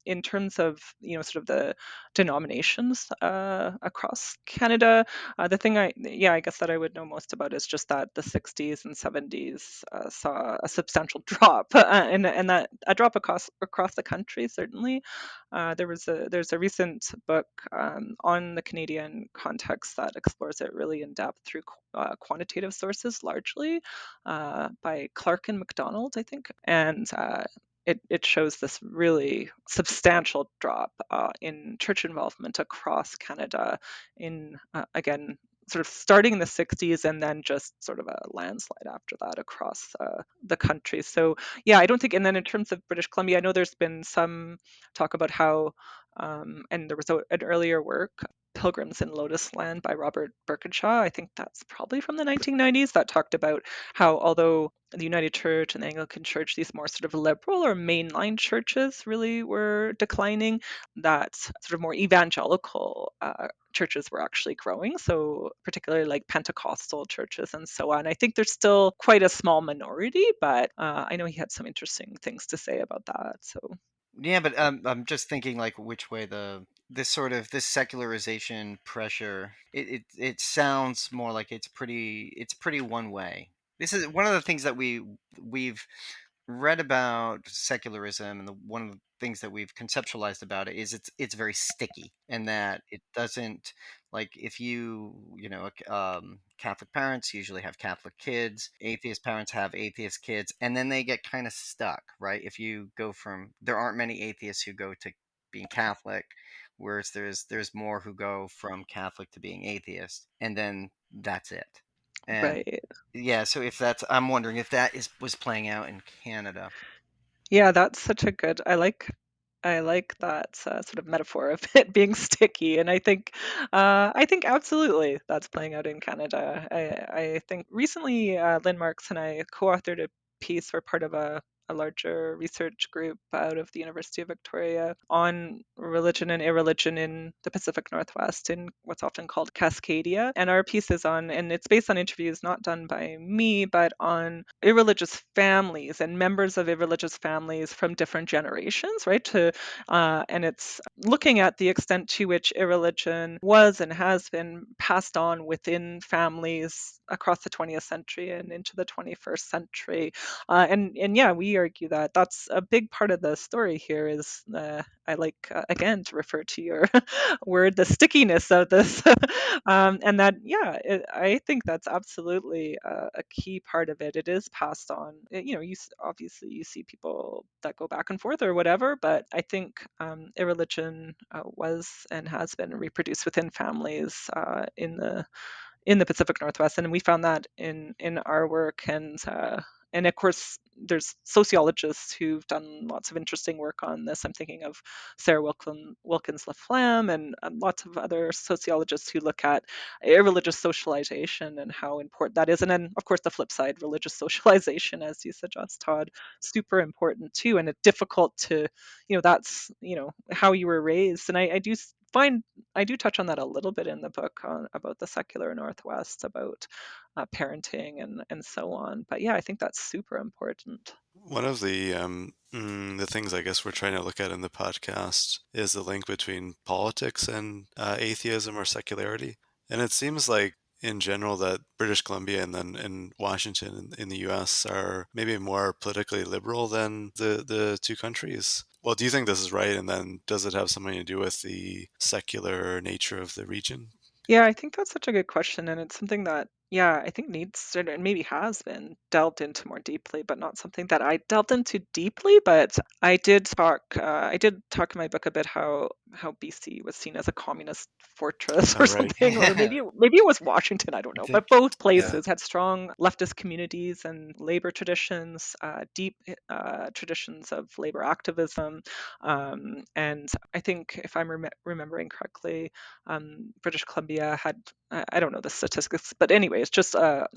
[SPEAKER 3] in terms of, sort of the denominations across Canada. I guess that I would know most about is just that the 60s and 70s saw a substantial drop, and that a drop across the country, certainly. There's a recent book on the Canadian context that explores it really in depth through quantitative sources, largely by Clark and MacDonald, I think, and it shows this really substantial drop in church involvement across Canada, in again, sort of starting in the 60s, and then just sort of a landslide after that across the country. So yeah, I don't think. And then in terms of British Columbia, I know there's been some talk about how, and there was an earlier work Pilgrims in Lotus Land by Robert Birkinshaw. I think that's probably from the 1990s, that talked about how although the United Church and the Anglican Church, these more sort of liberal or mainline churches really were declining, that sort of more evangelical churches were actually growing. So particularly like Pentecostal churches and so on. I think there's still quite a small minority, but I know he had some interesting things to say about that. So
[SPEAKER 2] Yeah, but I'm just thinking like which way this secularization pressure. It sounds more like it's pretty one way. This is one of the things that we've read about secularism, and one of the things that we've conceptualized about it is it's very sticky, and that it doesn't, like, if Catholic parents usually have Catholic kids, atheist parents have atheist kids, and then they get kind of stuck, right? If you go from there aren't many atheists who go to being Catholic, whereas there's more who go from Catholic to being atheist, and then that's it. And
[SPEAKER 3] right.
[SPEAKER 2] yeah, so if that's, I'm wondering if that was playing out in Canada.
[SPEAKER 3] Yeah, that's such a good. I like that sort of metaphor of it being sticky, and I think absolutely that's playing out in Canada. I think recently Lynn Marks and I co-authored a piece. We're part of a larger research group out of the University of Victoria on religion and irreligion in the Pacific Northwest, in what's often called Cascadia. And our piece is on, and it's based on interviews not done by me, but on irreligious families and members of irreligious families from different generations, right? And it's looking at the extent to which irreligion was and has been passed on within families across the 20th century and into the 21st century. And yeah, we argue that that's a big part of the story here. Is I like again to refer to your word, the stickiness of this, and that yeah, I think that's absolutely a key part of it. It is passed on. Obviously you see people that go back and forth or whatever, but I think irreligion was and has been reproduced within families in the Pacific Northwest, and we found that in our work. And of course, there's sociologists who've done lots of interesting work on this. I'm thinking of Sarah Wilkins Laflamme and lots of other sociologists who look at irreligious socialization and how important that is. And then, of course, the flip side, religious socialization, as you suggest, Todd, super important too, and it's difficult to, that's how you were raised. And I do touch on that a little bit in the book about the secular Northwest, about parenting and so on. But yeah, I think that's super important.
[SPEAKER 1] One of the things I guess we're trying to look at in the podcast is the link between politics and atheism or secularity. And it seems like in general that British Columbia and then in Washington in the US are maybe more politically liberal than the two countries. Well, do you think this is right? And then does it have something to do with the secular nature of the region?
[SPEAKER 3] Yeah, I think that's such a good question, and it's something that, yeah, I think needs to, and maybe has been delved into more deeply, but not something that I delved into deeply. But I did talk in my book a bit how BC was seen as a communist fortress
[SPEAKER 1] Oh,
[SPEAKER 3] or
[SPEAKER 1] right.
[SPEAKER 3] something, or maybe it was Washington, I don't
[SPEAKER 1] I
[SPEAKER 3] know. But
[SPEAKER 1] think,
[SPEAKER 3] both
[SPEAKER 1] yeah.
[SPEAKER 3] places had strong leftist communities and labor traditions, deep traditions of labor activism, and I think if I'm remembering correctly, British Columbia had, I don't know the statistics, but anyways, just a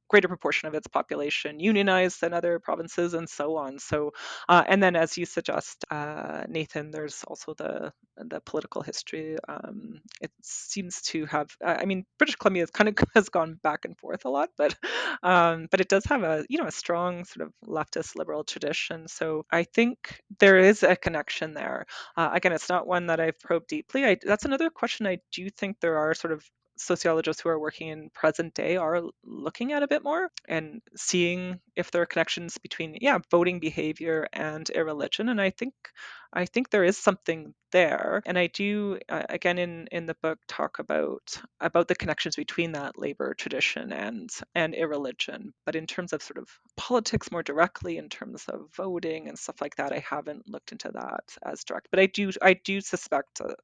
[SPEAKER 3] greater proportion of its population unionized than other provinces and so on. So, and then as you suggest, Nathan, there's also the political history. It seems to have, I mean, British Columbia has kind of has gone back and forth a lot, but it does have a strong sort of leftist liberal tradition. So I think there is a connection there. Again, it's not one that I've probed deeply. That's another question I do think there are sort of sociologists who are working in present day are looking at a bit more and seeing if there are connections between, yeah, voting behavior and irreligion. And I think there is something there. And I do, again, in the book, talk about the connections between that labor tradition and irreligion. But in terms of sort of politics more directly, in terms of voting and stuff like that, I haven't looked into that as direct. But I do suspect a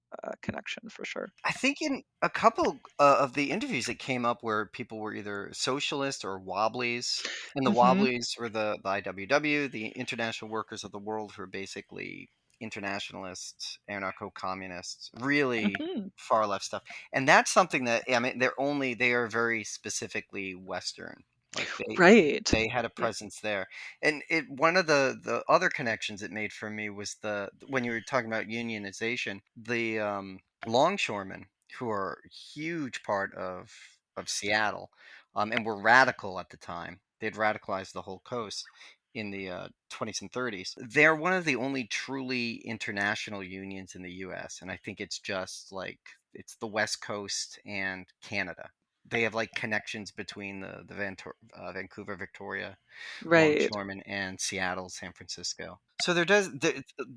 [SPEAKER 3] connection for sure.
[SPEAKER 2] I think in a couple of the interviews it came up where people were either socialist or wobblies, and the
[SPEAKER 3] Hmm.
[SPEAKER 2] wobblies were the IWW, the International Workers of the World, who are basically internationalists, anarcho-communists, really
[SPEAKER 3] Hmm.
[SPEAKER 2] far left stuff. And that's something that, I mean, they are very specifically Western. Like
[SPEAKER 3] Right.
[SPEAKER 2] they had a
[SPEAKER 3] Yeah.
[SPEAKER 2] presence there. And one of the other connections it made for me was the when you were talking about unionization, the longshoremen, who are a huge part of Seattle, and were radical at the time. They'd radicalized the whole coast in the 20s and 30s. They're one of the only truly international unions in the U.S., and I think it's just like it's the West Coast and Canada. They have like connections between the Vancouver, Victoria
[SPEAKER 3] Right.
[SPEAKER 2] longshoremen and Seattle, San Francisco. So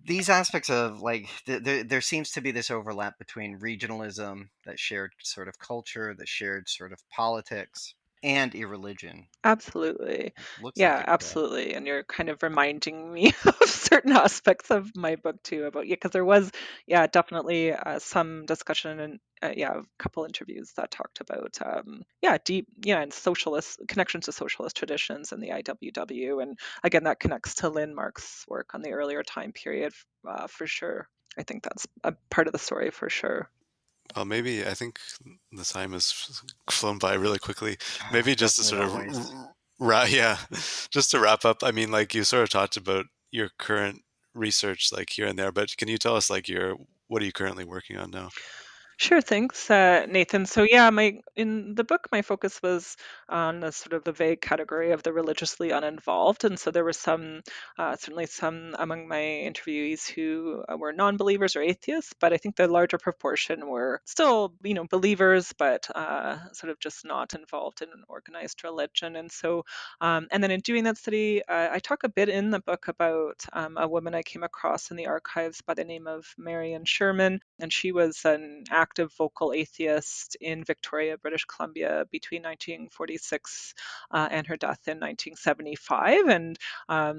[SPEAKER 2] these aspects of like there seems to be this overlap between regionalism, that shared sort of culture, that shared sort of politics, and irreligion.
[SPEAKER 3] Absolutely.
[SPEAKER 2] Looks like
[SPEAKER 3] Yeah,
[SPEAKER 2] it.
[SPEAKER 3] absolutely. And you're kind of reminding me of certain aspects of my book too about, yeah, because there was, yeah, definitely some discussion and, yeah, a couple interviews that talked about, yeah, deep, yeah, and socialist connections to socialist traditions and the IWW. And again, that connects to Lynn Mark's work on the earlier time period, for sure. I think that's a part of the story for sure.
[SPEAKER 1] Well, maybe I think the time has flown by really quickly.
[SPEAKER 2] Ah,
[SPEAKER 1] Maybe just to
[SPEAKER 2] doesn't it
[SPEAKER 1] sort of,
[SPEAKER 2] always?
[SPEAKER 1] yeah, just to wrap up. I mean, like you sort of talked about your current research, like here and there, but can you tell us, like, what are you currently working on now?
[SPEAKER 3] Sure, thanks, Nathan. So yeah, my in the book, my focus was on the sort of the vague category of the religiously uninvolved, and so there were some, certainly some among my interviewees who were non-believers or atheists, but I think the larger proportion were still, believers, but sort of just not involved in an organized religion. And so, and then in doing that study, I talk a bit in the book about a woman I came across in the archives by the name of Marion Sherman, and she was an active vocal atheist in Victoria, British Columbia between 1946 and her death in 1975. And I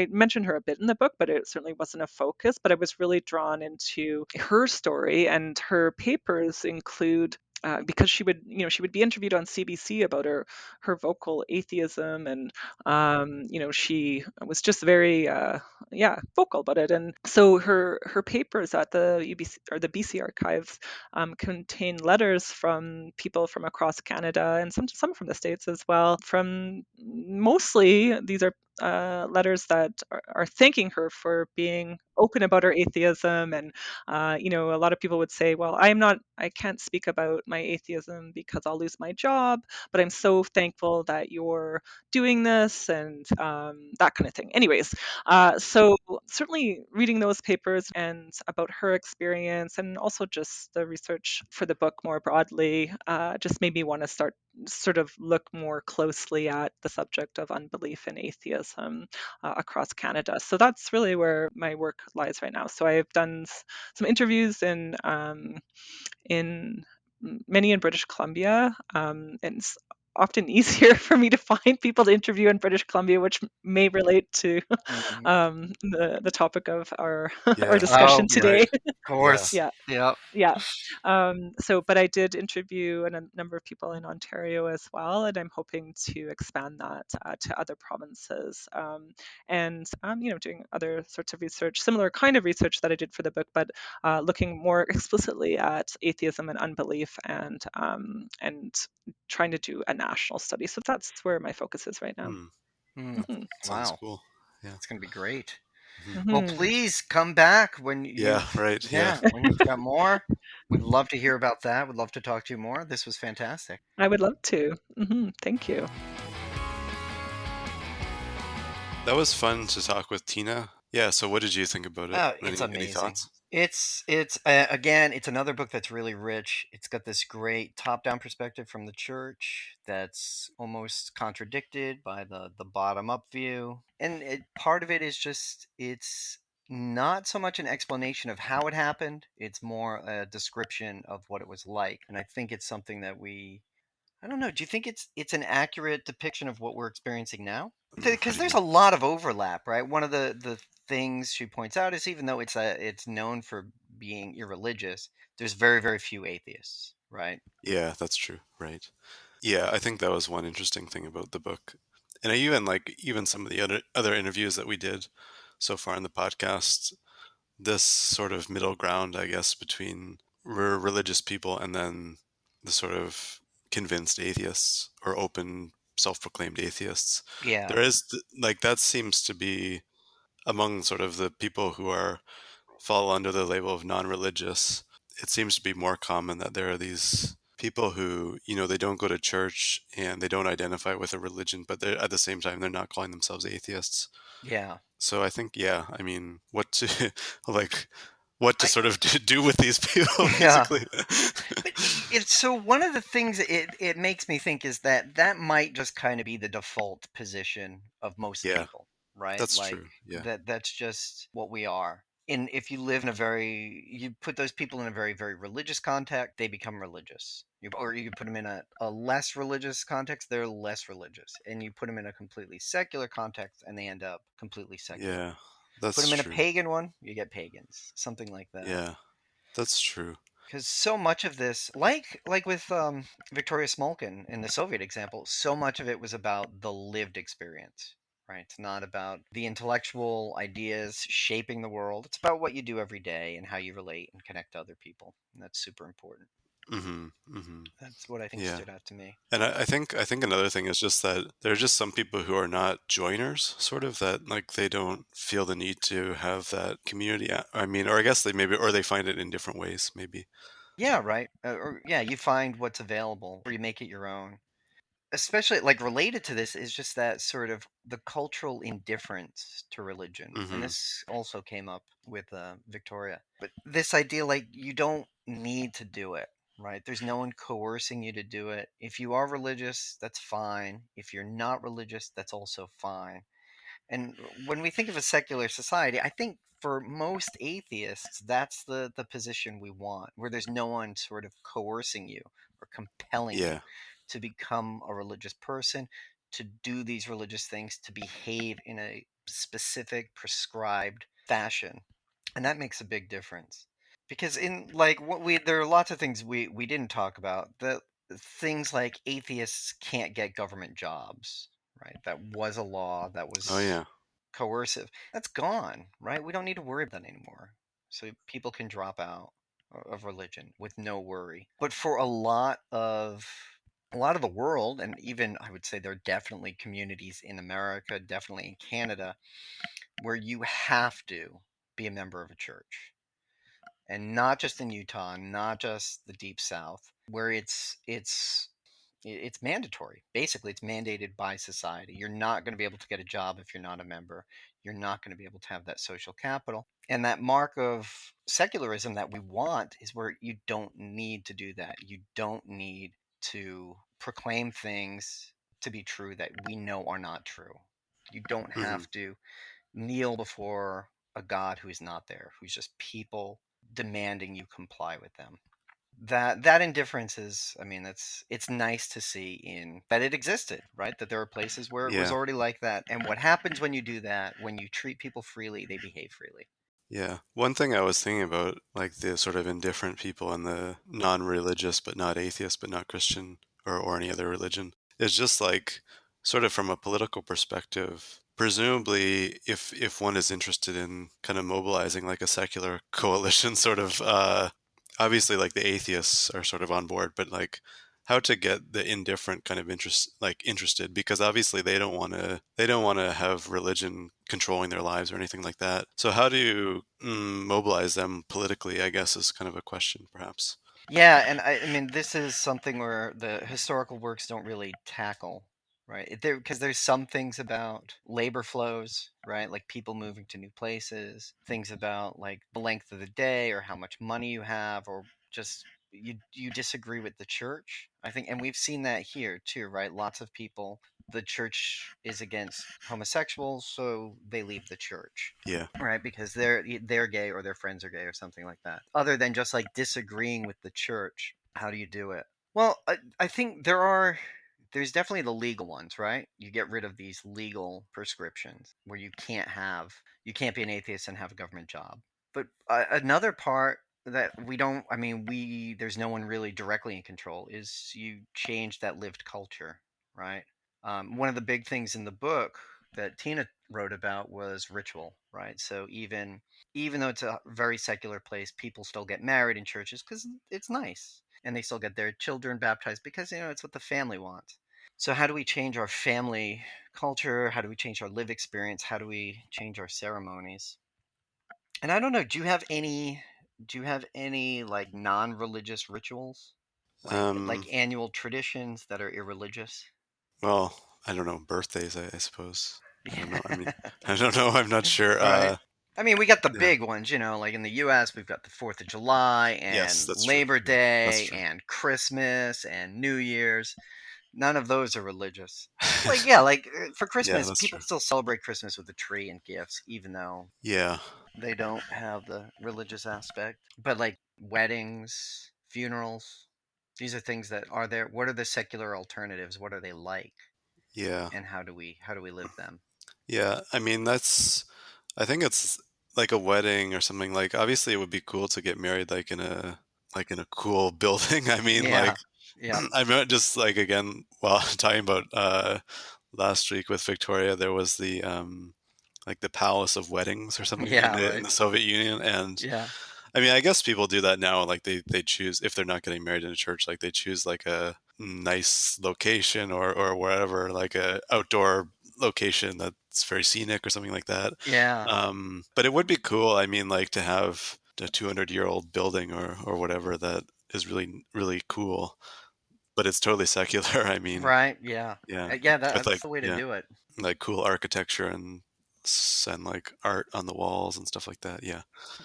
[SPEAKER 3] mentioned her a bit in the book, but it certainly wasn't a focus. But I was really drawn into her story, and her papers include because she would be interviewed on CBC about her vocal atheism, and she was just very vocal about it. And so her papers at the UBC or the BC archives contain letters from people from across Canada and some from the States as well. From mostly these are letters that are thanking her for being open about her atheism. And a lot of people would say, well, I can't speak about my atheism because I'll lose my job, but I'm so thankful that you're doing this, and that kind of thing. Anyways, so certainly reading those papers and about her experience, and also just the research for the book more broadly, just made me want to start sort of look more closely at the subject of unbelief and atheism across Canada. So that's really where my work lies right now. So I've done some interviews in many in British Columbia, and it's often easier for me to find people to interview in British Columbia, which may relate to
[SPEAKER 2] Mhm.
[SPEAKER 3] the topic of our our
[SPEAKER 1] Yeah,
[SPEAKER 2] Oh,
[SPEAKER 3] discussion
[SPEAKER 1] right.
[SPEAKER 3] today.
[SPEAKER 2] of
[SPEAKER 1] Yeah.
[SPEAKER 2] course.
[SPEAKER 3] Yeah,
[SPEAKER 2] Yeah.
[SPEAKER 3] yeah. But I did interview a number of people in Ontario as well, and I'm hoping to expand that to other provinces. Doing other sorts of research, similar kind of research that I did for the book, but looking more explicitly at atheism and unbelief, and trying to do a national study. So that's where my focus is right now.
[SPEAKER 1] Hmm.
[SPEAKER 2] Hmm.
[SPEAKER 3] Hmm.
[SPEAKER 1] Sounds
[SPEAKER 2] Wow,
[SPEAKER 1] cool. Yeah.
[SPEAKER 2] it's gonna be great.
[SPEAKER 1] Hmm.
[SPEAKER 2] Well,
[SPEAKER 3] Hmm.
[SPEAKER 2] please come back when
[SPEAKER 1] Yeah. Right. Yeah.
[SPEAKER 2] when you've got more. We'd love to hear about that. We'd love to talk to you more. This was fantastic.
[SPEAKER 3] I would love to. Thank you.
[SPEAKER 1] That was fun to talk with Tina. Yeah. So, what did you think about it?
[SPEAKER 2] Oh, it's
[SPEAKER 1] Any
[SPEAKER 2] amazing.
[SPEAKER 1] thoughts?
[SPEAKER 2] It's again, it's another book that's really rich. It's got this great top-down perspective from the church that's almost contradicted by the bottom-up view. And part of it is just it's not so much an explanation of how it happened, it's more a description of what it was like. And I think it's something that I don't know, do you think it's an accurate depiction of what we're experiencing now?
[SPEAKER 1] What
[SPEAKER 2] Because
[SPEAKER 1] do you
[SPEAKER 2] there's
[SPEAKER 1] mean?
[SPEAKER 2] a lot of overlap, right? One of the things she points out is even though it's known for being irreligious, there's very very few atheists, right?
[SPEAKER 1] Yeah, that's true. Right. Yeah, I think that was one interesting thing about the book. And I even some of the other interviews that we did. so far in the podcast, this sort of middle ground, I guess, between religious people and then the sort of convinced atheists or open self-proclaimed atheists.
[SPEAKER 2] Yeah.
[SPEAKER 1] There is like that seems to be among sort of the people who are fall under the label of non-religious. It seems to be more common that there are these people who, they don't go to church and they don't identify with a religion, but they're at the same time they're not calling themselves atheists.
[SPEAKER 2] Yeah.
[SPEAKER 1] So I think, yeah, I mean, what to like, what to
[SPEAKER 2] I
[SPEAKER 1] sort of do with these people,
[SPEAKER 2] yeah.
[SPEAKER 1] basically.
[SPEAKER 2] But it's so one of the things it makes me think is that that might just kind of be the default position of most
[SPEAKER 1] Yeah,
[SPEAKER 2] people, right?
[SPEAKER 1] that's
[SPEAKER 2] Like
[SPEAKER 1] true. Yeah,
[SPEAKER 2] that's just what we are. And if you live in a you put those people in a very, very religious context, they become religious. Or you put them in a less religious context, they're less religious. And you put them in a completely secular context, and they end up completely secular.
[SPEAKER 1] yeah,
[SPEAKER 2] Put
[SPEAKER 1] that's
[SPEAKER 2] them in a
[SPEAKER 1] true.
[SPEAKER 2] pagan one, you get pagans, something like that.
[SPEAKER 1] Yeah, that's true.
[SPEAKER 2] Because so much of this, like with Victoria Smolkin in the Soviet example, so much of it was about the lived experience, right? It's not about the intellectual ideas shaping the world. It's about what you do every day and how you relate and connect to other people, and that's super important.
[SPEAKER 1] Mm-hmm. Mm-hmm.
[SPEAKER 2] That's what I think
[SPEAKER 1] Yeah.
[SPEAKER 2] stood out to me.
[SPEAKER 1] And I think another thing is just that there are just some people who are not joiners, sort of that like they don't feel the need to have that community. I mean, or I guess they maybe, or they find it in different ways, maybe.
[SPEAKER 2] Yeah, right. Or yeah, you find what's available, or you make it your own. Especially like related to this is just that sort of the cultural indifference to religion, and
[SPEAKER 1] Mm-hmm.
[SPEAKER 2] this also came up with Victoria, but this idea like you don't need to do it, right? There's no one coercing you to do it. If you are religious, that's fine. If you're not religious, that's also fine. And when we think of a secular society, I think for most atheists, that's the position we want, where there's no one sort of coercing you or compelling you
[SPEAKER 1] Yeah.
[SPEAKER 2] to become a religious person, to do these religious things, to behave in a specific prescribed fashion. And that makes a big difference. Because in like what we there are lots of things we didn't talk about. The things like atheists can't get government jobs, right? That was a law that
[SPEAKER 1] Oh
[SPEAKER 2] was
[SPEAKER 1] yeah.
[SPEAKER 2] coercive. That's gone, right? We don't need to worry about that anymore. So people can drop out of religion with no worry. But for a lot of the world, and even I would say there are definitely communities in America, definitely in Canada, where you have to be a member of a church. And not just in Utah, not just the deep south, where it's mandatory. Basically, it's mandated by society. You're not going to be able to get a job if you're not a member. You're not going to be able to have that social capital. And that mark of secularism that we want is where you don't need to do that. You don't need to proclaim things to be true that we know are not true. You don't
[SPEAKER 1] Mm-hmm.
[SPEAKER 2] have to kneel before a God who is not there, who's just people demanding you comply with them. That indifference is, I mean, it's nice to see in that it existed, right? That there are places where it was
[SPEAKER 1] Yeah.
[SPEAKER 2] already like that. And what happens when you do that, when you treat people freely, they behave freely.
[SPEAKER 1] Yeah. One thing I was thinking about, like the sort of indifferent people and the non-religious, but not atheist, but not Christian or any other religion, is just like sort of from a political perspective. Presumably, if one is interested in kind of mobilizing like a secular coalition, sort of, obviously like the atheists are sort of on board, but like how to get the indifferent kind of interested, because obviously they don't want to have religion controlling their lives or anything like that. So how do you mobilize them politically, I guess, is kind of a question perhaps.
[SPEAKER 2] Yeah, and I mean, this is something where the historical works don't really tackle, right? There, because there's some things about labor flows, right? Like people moving to new places, things about like the length of the day or how much money you have, or just you disagree with the church. I think, and we've seen that here too, right? Lots of people, the church is against homosexuals, so they leave the church,
[SPEAKER 1] Yeah.
[SPEAKER 2] right? Because they're gay or their friends are gay or something like that. Other than just like disagreeing with the church, how do you do it? Well, I think there's definitely the legal ones, right? You get rid of these legal prescriptions where you can't be an atheist and have a government job. But another part that we don't, I mean, we there's no one really directly in control is you change that lived culture, right? One of the big things in the book that Tina wrote about was ritual, right? So even though it's a very secular place, people still get married in churches because it's nice, and they still get their children baptized because it's what the family wants. So how do we change our family culture? How do we change our live experience? How do we change our ceremonies? And I don't know, do you have any like non-religious rituals? Like
[SPEAKER 1] Um,
[SPEAKER 2] annual traditions that are irreligious?
[SPEAKER 1] well, I don't know, birthdays, I suppose. I don't know. I mean, I don't know. I'm not sure.
[SPEAKER 2] Right. I mean, we got the
[SPEAKER 1] Yeah.
[SPEAKER 2] big ones, like in the US, we've got the 4th of July
[SPEAKER 1] Yes,
[SPEAKER 2] and
[SPEAKER 1] that's true.
[SPEAKER 2] Labor
[SPEAKER 1] Yeah, that's
[SPEAKER 2] Day
[SPEAKER 1] true.
[SPEAKER 2] and Christmas and New Year's. None of those are religious. Like, yeah, like for
[SPEAKER 1] Yeah,
[SPEAKER 2] Christmas,
[SPEAKER 1] that's
[SPEAKER 2] people
[SPEAKER 1] true.
[SPEAKER 2] still celebrate Christmas with a tree and gifts, even though
[SPEAKER 1] Yeah.
[SPEAKER 2] they don't have the religious aspect. But like weddings, funerals, these are things that are there. What are the secular alternatives? What are they like?
[SPEAKER 1] Yeah.
[SPEAKER 2] And how do we live them?
[SPEAKER 1] Yeah. I mean, I think it's like a wedding or something. Like, obviously, it would be cool to get married, like in a cool building. I mean, like,
[SPEAKER 2] Yeah. Yeah.
[SPEAKER 1] I meant just like again, while talking about last week with Victoria, there was the like the Palace of Weddings or something in
[SPEAKER 2] Yeah,
[SPEAKER 1] the
[SPEAKER 2] right.
[SPEAKER 1] Soviet Union, and
[SPEAKER 2] Yeah.
[SPEAKER 1] I mean, I guess people do that now. Like they choose if they're not getting married in a church, like they choose like a nice location or wherever, like a outdoor location that's very scenic or something like that.
[SPEAKER 2] Yeah.
[SPEAKER 1] But it would be cool. I mean, like to have a 200-year-old building or whatever that is really really cool, but it's totally secular. I mean,
[SPEAKER 2] Right. Yeah.
[SPEAKER 1] yeah,
[SPEAKER 2] Yeah,
[SPEAKER 1] with
[SPEAKER 2] that's
[SPEAKER 1] like
[SPEAKER 2] the way to
[SPEAKER 1] yeah,
[SPEAKER 2] do it.
[SPEAKER 1] like cool architecture and like art on the walls and stuff like that. Yeah.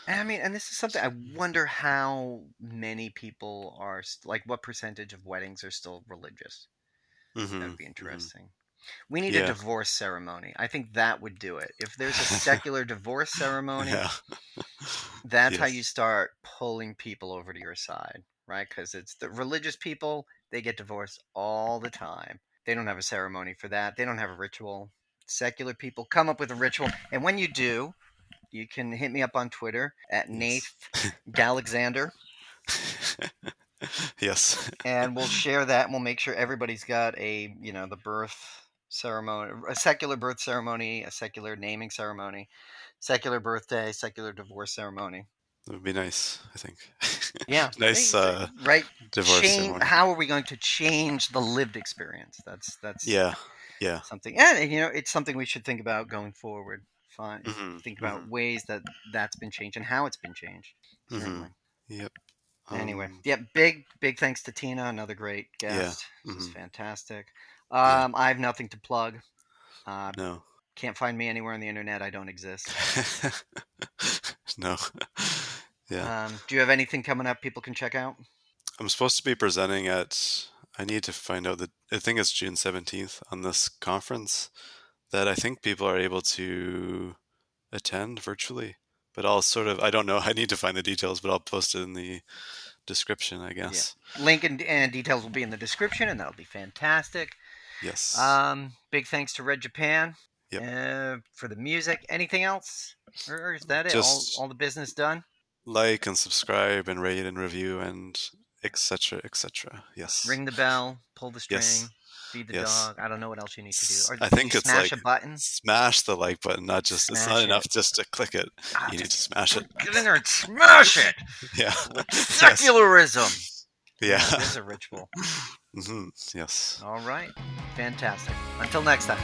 [SPEAKER 2] And I mean, and this is something I wonder how many people are like what percentage of weddings are still religious. That
[SPEAKER 1] Hmm.
[SPEAKER 2] would be
[SPEAKER 1] Hmm.
[SPEAKER 2] interesting. We need a
[SPEAKER 1] Yeah.
[SPEAKER 2] divorce ceremony. I think that would do it. If there's a secular divorce ceremony,
[SPEAKER 1] Yeah.
[SPEAKER 2] that's how you
[SPEAKER 1] Yes.
[SPEAKER 2] start pulling people over to your side, right? Because it's the religious people, they get divorced all the time. They don't have a ceremony for that, they don't have a ritual. Secular people come up with a ritual. And when you do, you can hit me up on Twitter at
[SPEAKER 1] Yes.
[SPEAKER 2] Nath Galexander,
[SPEAKER 1] Yes.
[SPEAKER 2] and we'll share that. And we'll make sure everybody's got the birth ceremony, a secular birth ceremony, a secular naming ceremony, secular birthday, secular divorce ceremony.
[SPEAKER 1] It would be nice, I think.
[SPEAKER 2] Yeah,
[SPEAKER 1] Nice
[SPEAKER 2] right.
[SPEAKER 1] divorce
[SPEAKER 2] Change.
[SPEAKER 1] ceremony.
[SPEAKER 2] How are we going to change the lived experience? That's
[SPEAKER 1] Yeah. Yeah.
[SPEAKER 2] something, and it's something we should think about going forward. Fine,
[SPEAKER 1] Hmm.
[SPEAKER 2] think
[SPEAKER 1] Hmm.
[SPEAKER 2] about ways that that's been changed and how it's been changed.
[SPEAKER 1] Hmm.
[SPEAKER 2] Certainly.
[SPEAKER 1] Yep.
[SPEAKER 2] Anyway, yeah, big thanks to Tina, another great
[SPEAKER 1] Yeah.
[SPEAKER 2] guest. This is
[SPEAKER 1] Hmm.
[SPEAKER 2] fantastic.
[SPEAKER 1] Yeah.
[SPEAKER 2] I have nothing to plug. Uh,
[SPEAKER 1] No.
[SPEAKER 2] can't find me anywhere on the internet. I don't exist.
[SPEAKER 1] No. Yeah.
[SPEAKER 2] Do you have anything coming up people can check out?
[SPEAKER 1] I'm supposed to be presenting at, I need to find out I think it's June 17th on this conference that I think people are able to attend virtually. But I don't know. I need to find the details, but I'll post it in the description, I
[SPEAKER 2] Yeah.
[SPEAKER 1] guess.
[SPEAKER 2] Link and details will be in the description, and that'll be fantastic.
[SPEAKER 1] Yes.
[SPEAKER 2] Big thanks to Red Japan
[SPEAKER 1] Yep.
[SPEAKER 2] for the music. Anything else, or is that it? All
[SPEAKER 1] Just
[SPEAKER 2] the business done?
[SPEAKER 1] like and subscribe and rate and review and etc. etc. Yes.
[SPEAKER 2] Ring the bell, pull the
[SPEAKER 1] Yes.
[SPEAKER 2] string, feed the
[SPEAKER 1] Yes.
[SPEAKER 2] dog. I don't know what else you need to do. Or
[SPEAKER 1] I
[SPEAKER 2] do you
[SPEAKER 1] think it's
[SPEAKER 2] smash
[SPEAKER 1] like
[SPEAKER 2] a button?
[SPEAKER 1] smash the like button, not just, it's not
[SPEAKER 2] Smash
[SPEAKER 1] enough
[SPEAKER 2] it.
[SPEAKER 1] just to click it. You need to
[SPEAKER 2] Just
[SPEAKER 1] smash it.
[SPEAKER 2] get in there and smash it
[SPEAKER 1] Yeah.
[SPEAKER 2] like
[SPEAKER 1] Yes.
[SPEAKER 2] secularism.
[SPEAKER 1] Yeah.
[SPEAKER 2] Yeah, there's a ritual.
[SPEAKER 1] Yes.
[SPEAKER 2] All right, fantastic. Until next time.